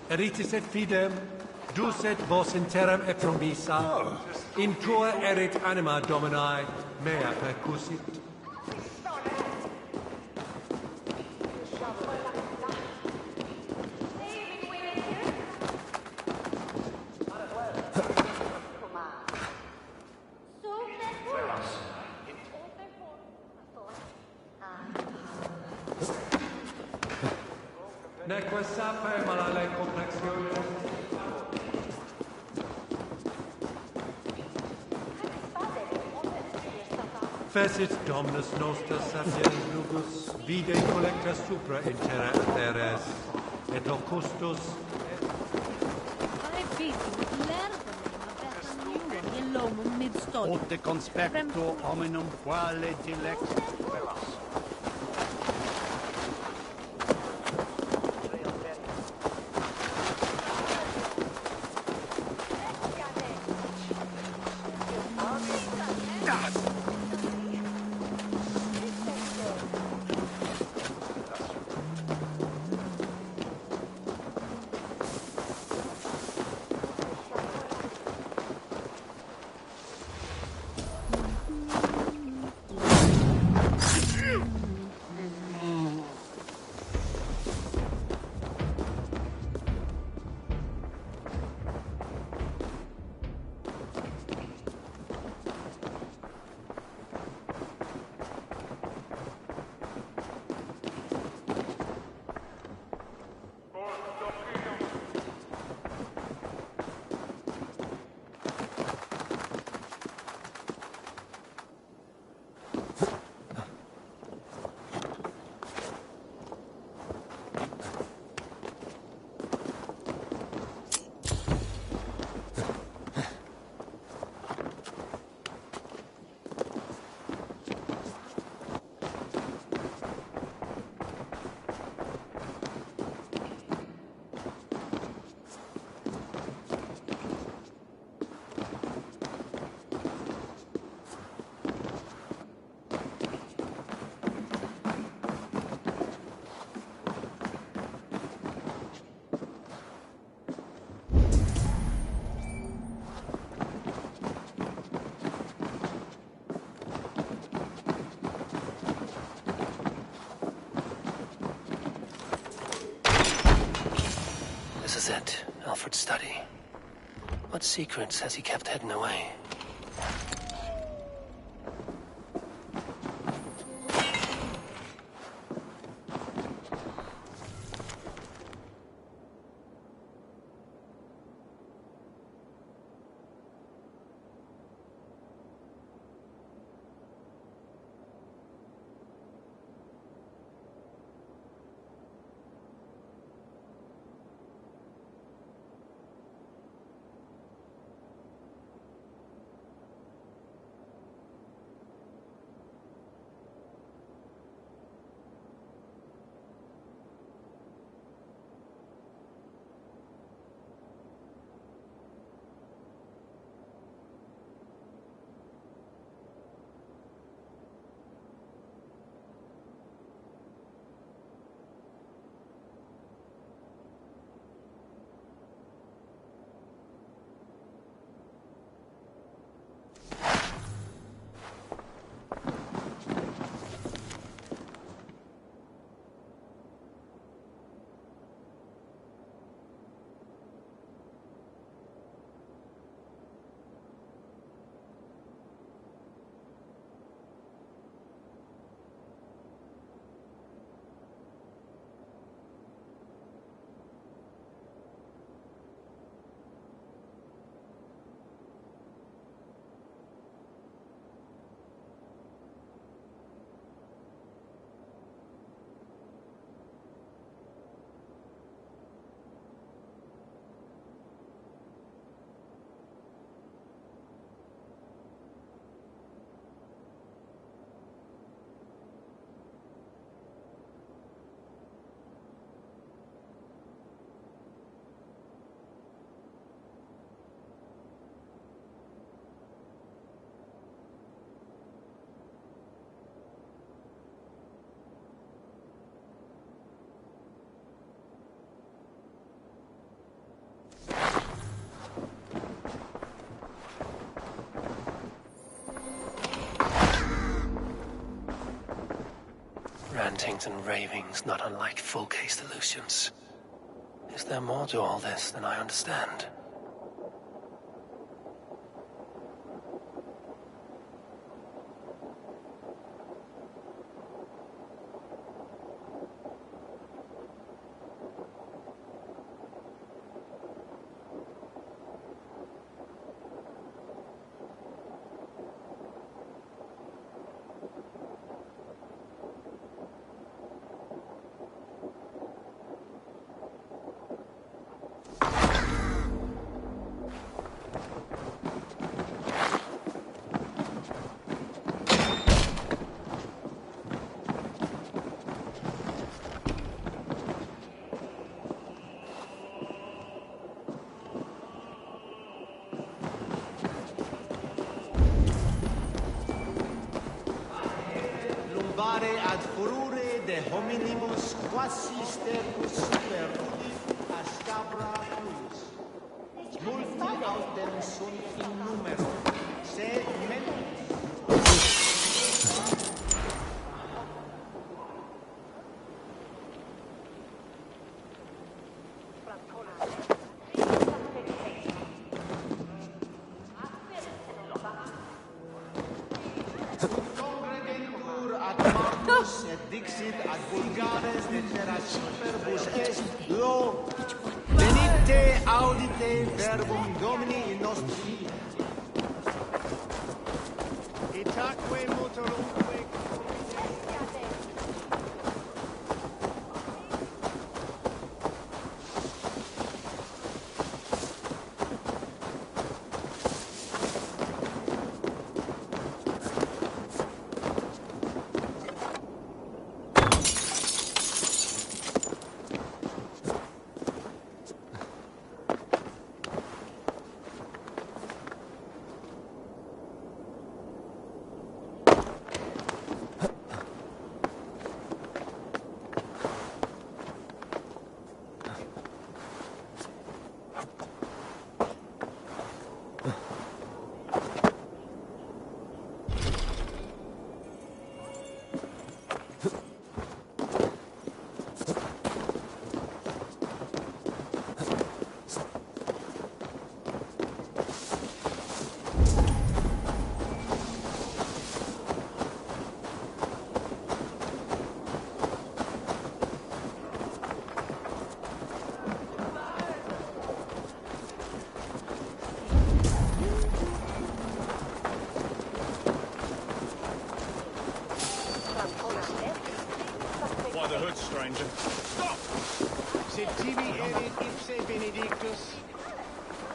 eritis et fidem, dus et vos in terram et prombisa, in tua erit anima Domini, mea percussit. Neque sape malale complexione. Fecit Dominus nostra sapiens lugus, vide collecta supra in terra aeres, et locustus Ote conspecto hominum quale dilect. This is it, Alfred's study. What secrets has he kept hidden away? Rantings and ravings not unlike full-case illusions. Is there more to all this than I understand? Ad furore de hominibus quasi stercus super rudit ascabra tuis. Multi autem sunt in numero, sed dixit ad vulgares de terra superbus est lo venite audite verbum Domini in nostri itaque motorumque stranger. Stop! Sed tibi erit ipse benedictus,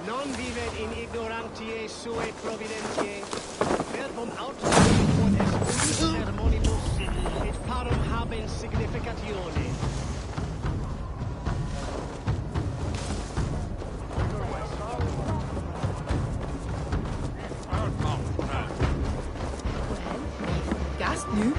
non vivet in ignorantiae suae providentiae, verbum autem quod est sermonibus, et parum habens significatione. Gast nu?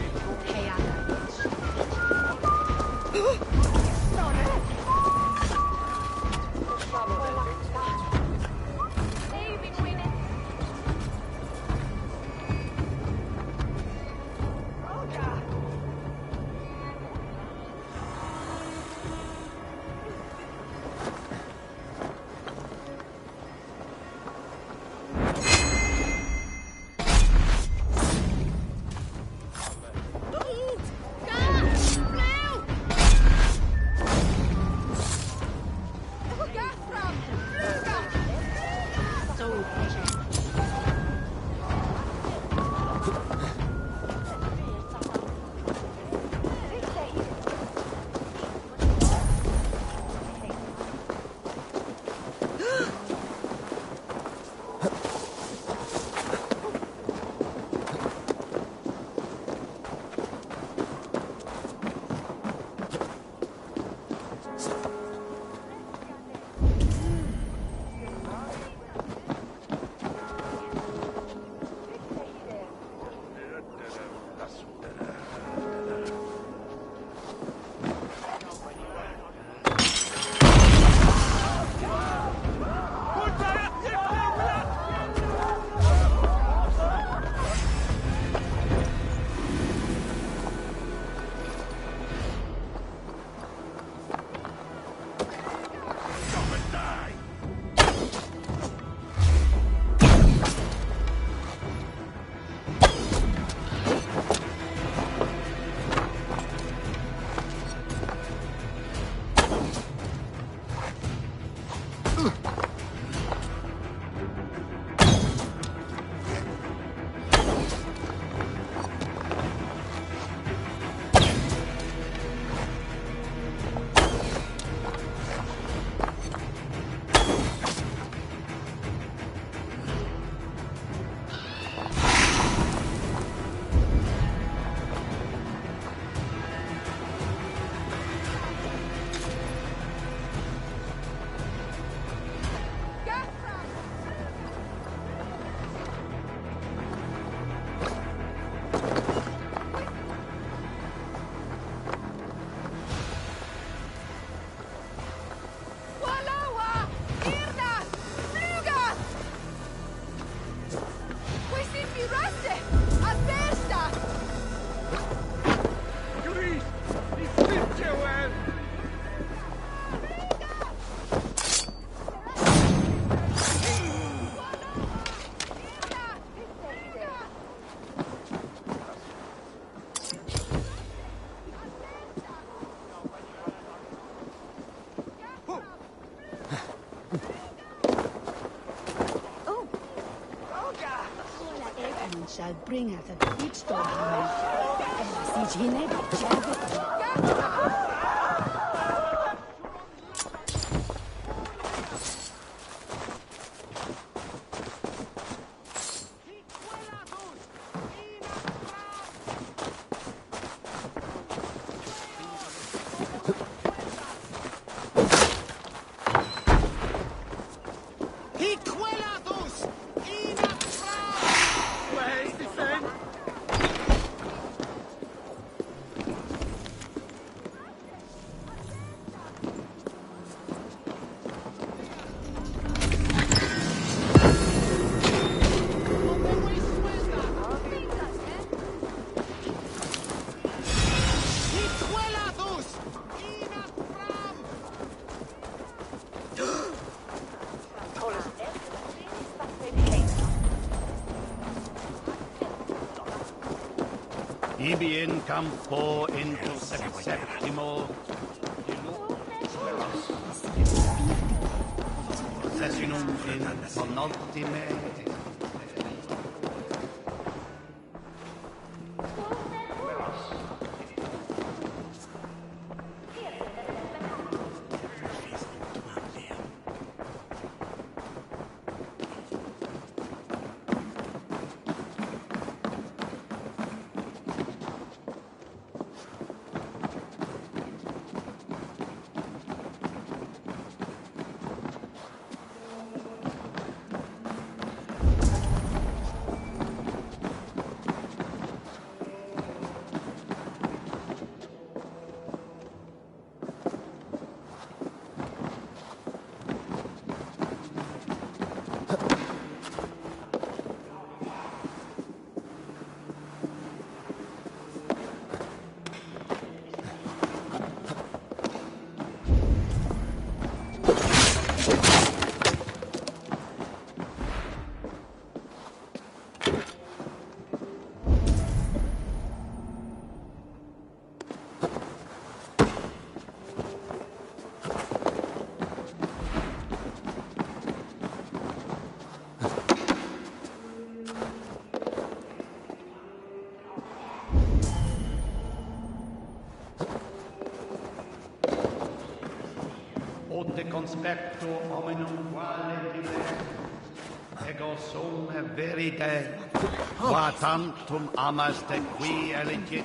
Shall bring us a good storm. Ibi in campo into septimo sessinum in penultime Pote conspecto hominum quale dilex. Ego sum verite. Qua tantum amaste qui elegit.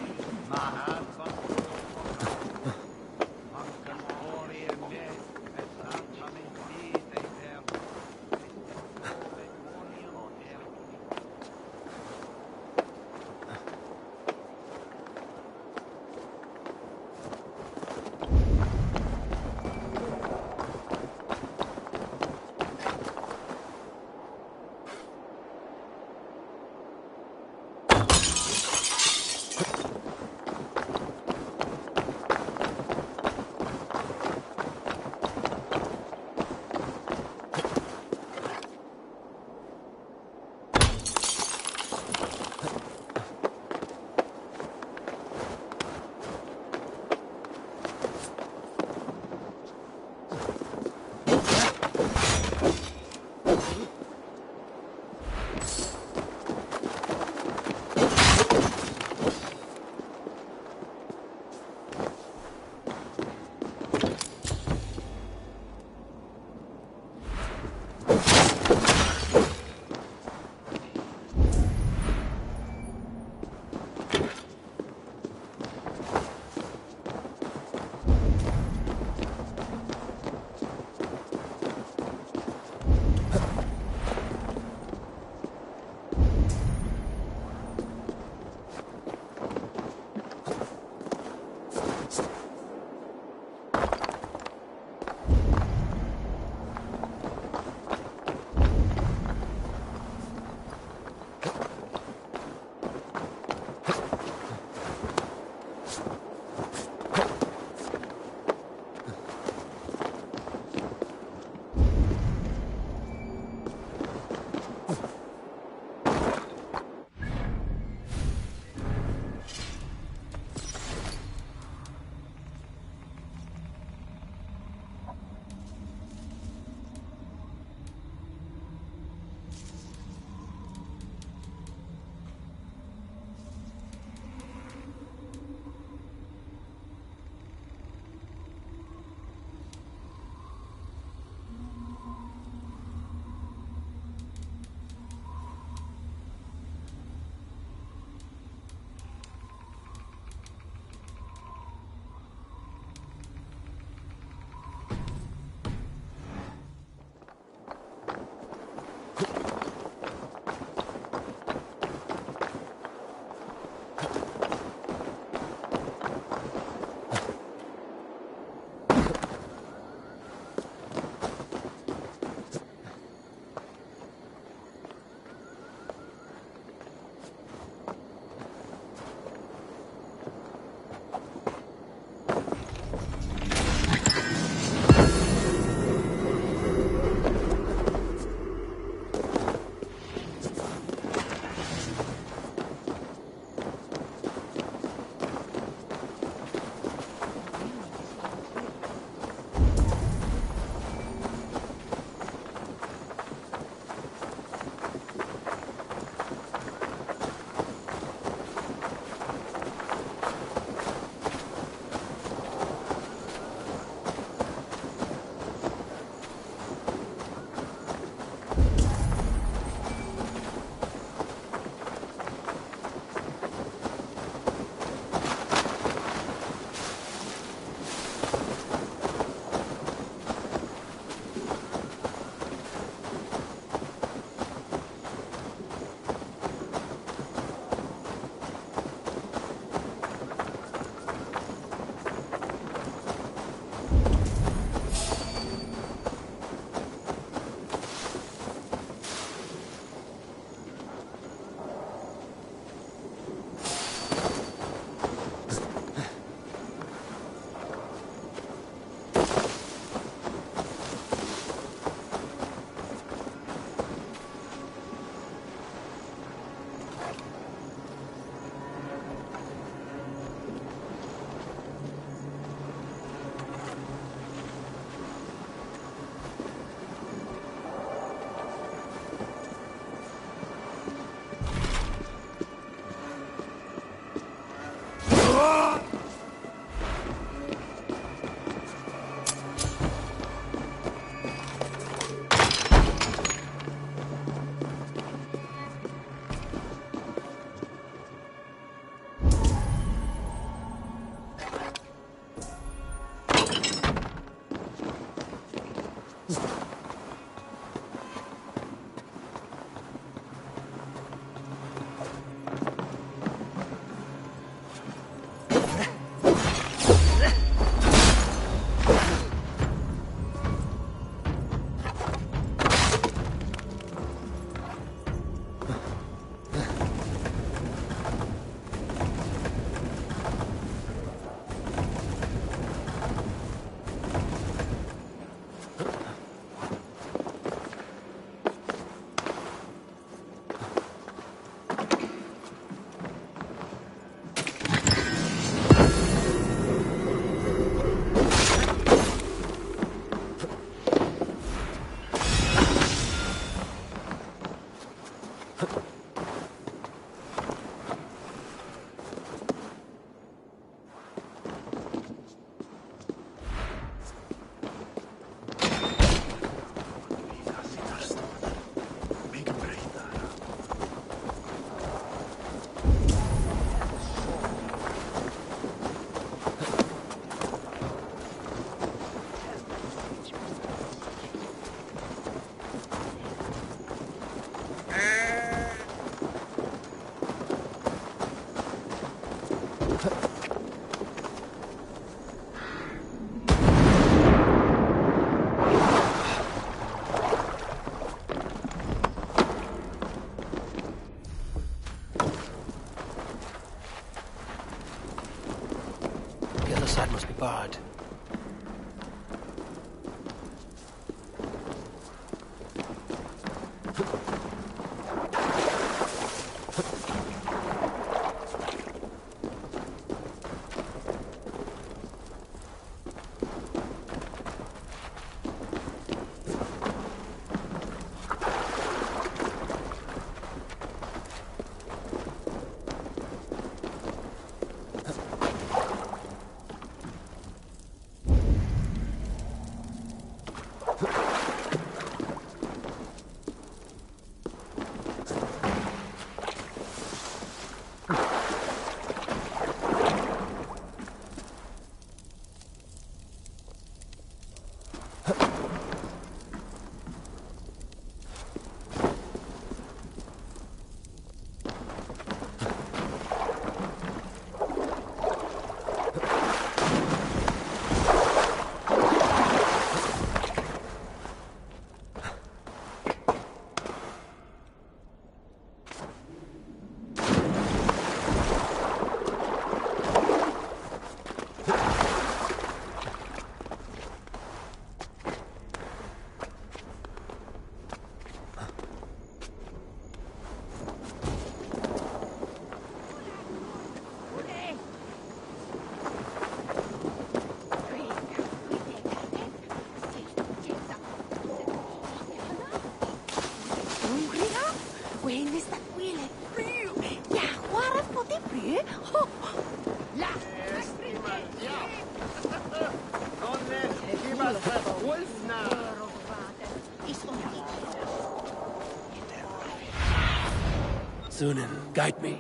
Sunan, guide me.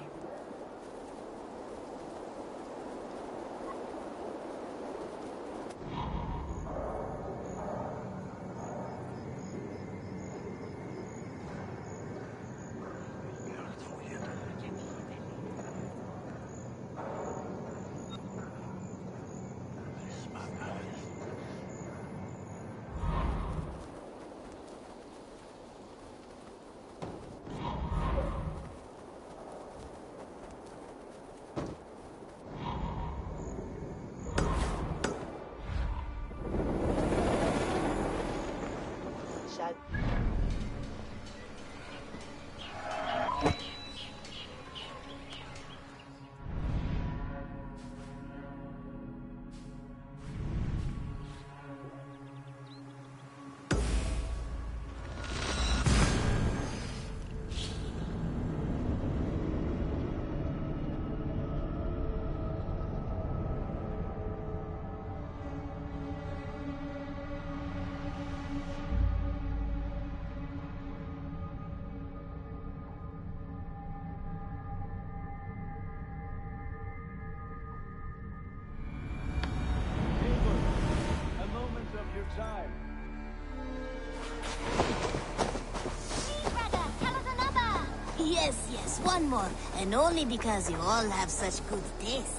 Yes, one more. And only because you all have such good taste.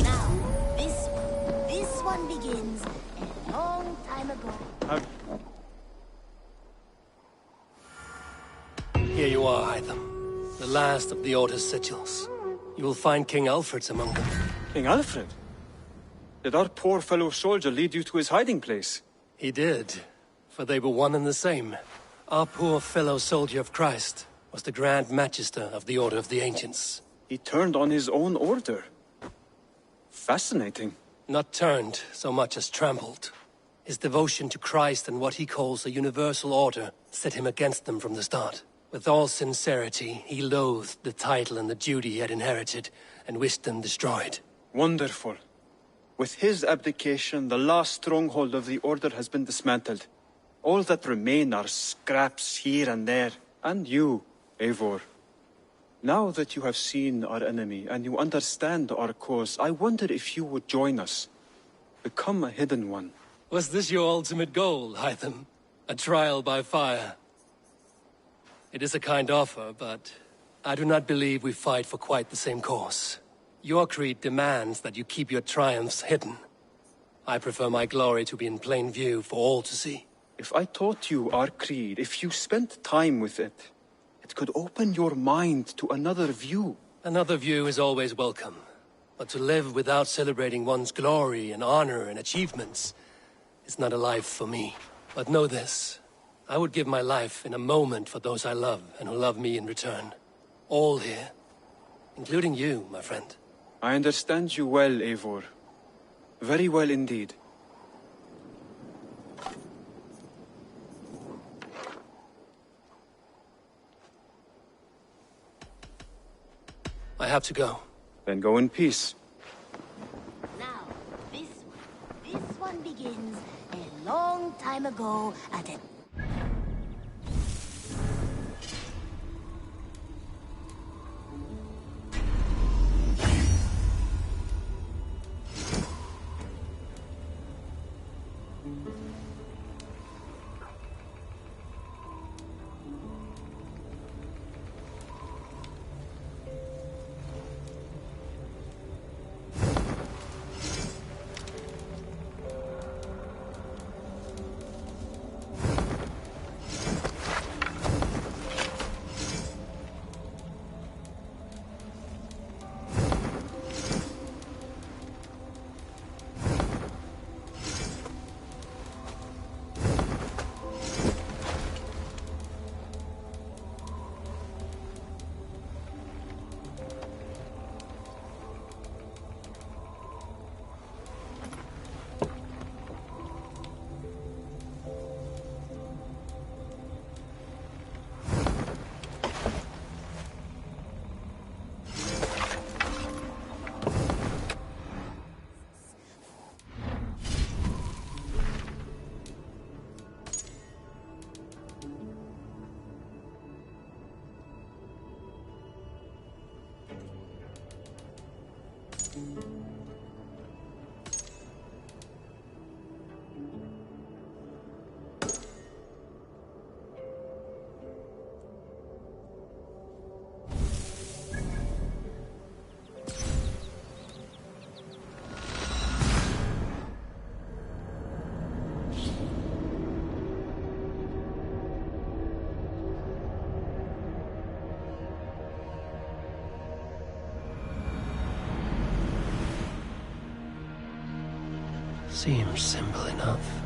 Now, this one begins a long time ago. Here you are, Hytham. The last of the Order's sigils. You will find King Alfred's among them. King Alfred? Did our poor fellow soldier lead you to his hiding place? He did, for they were one and the same. Our poor fellow soldier of Christ was the Grand Magister of the Order of the Ancients. He turned on his own order. Fascinating. Not turned so much as trampled. His devotion to Christ and what he calls a universal order set him against them from the start. With all sincerity, he loathed the title and the duty he had inherited, and wished them destroyed. Wonderful. With his abdication, the last stronghold of the Order has been dismantled. All that remain are scraps here and there. And you, Eivor. Now that you have seen our enemy, and you understand our cause, I wonder if you would join us. Become a Hidden One. Was this your ultimate goal, Hytham? A trial by fire? It is a kind offer, but I do not believe we fight for quite the same cause. Your creed demands that you keep your triumphs hidden. I prefer my glory to be in plain view for all to see. If I taught you our creed, if you spent time with it, it could open your mind to another view. Another view is always welcome. But to live without celebrating one's glory and honor and achievements is not a life for me. But know this, I would give my life in a moment for those I love and who love me in return. All here, including you, my friend. I understand you well, Eivor. Very well indeed. I have to go. Then go in peace. Now, this one begins a long time ago at a... Seems simple enough.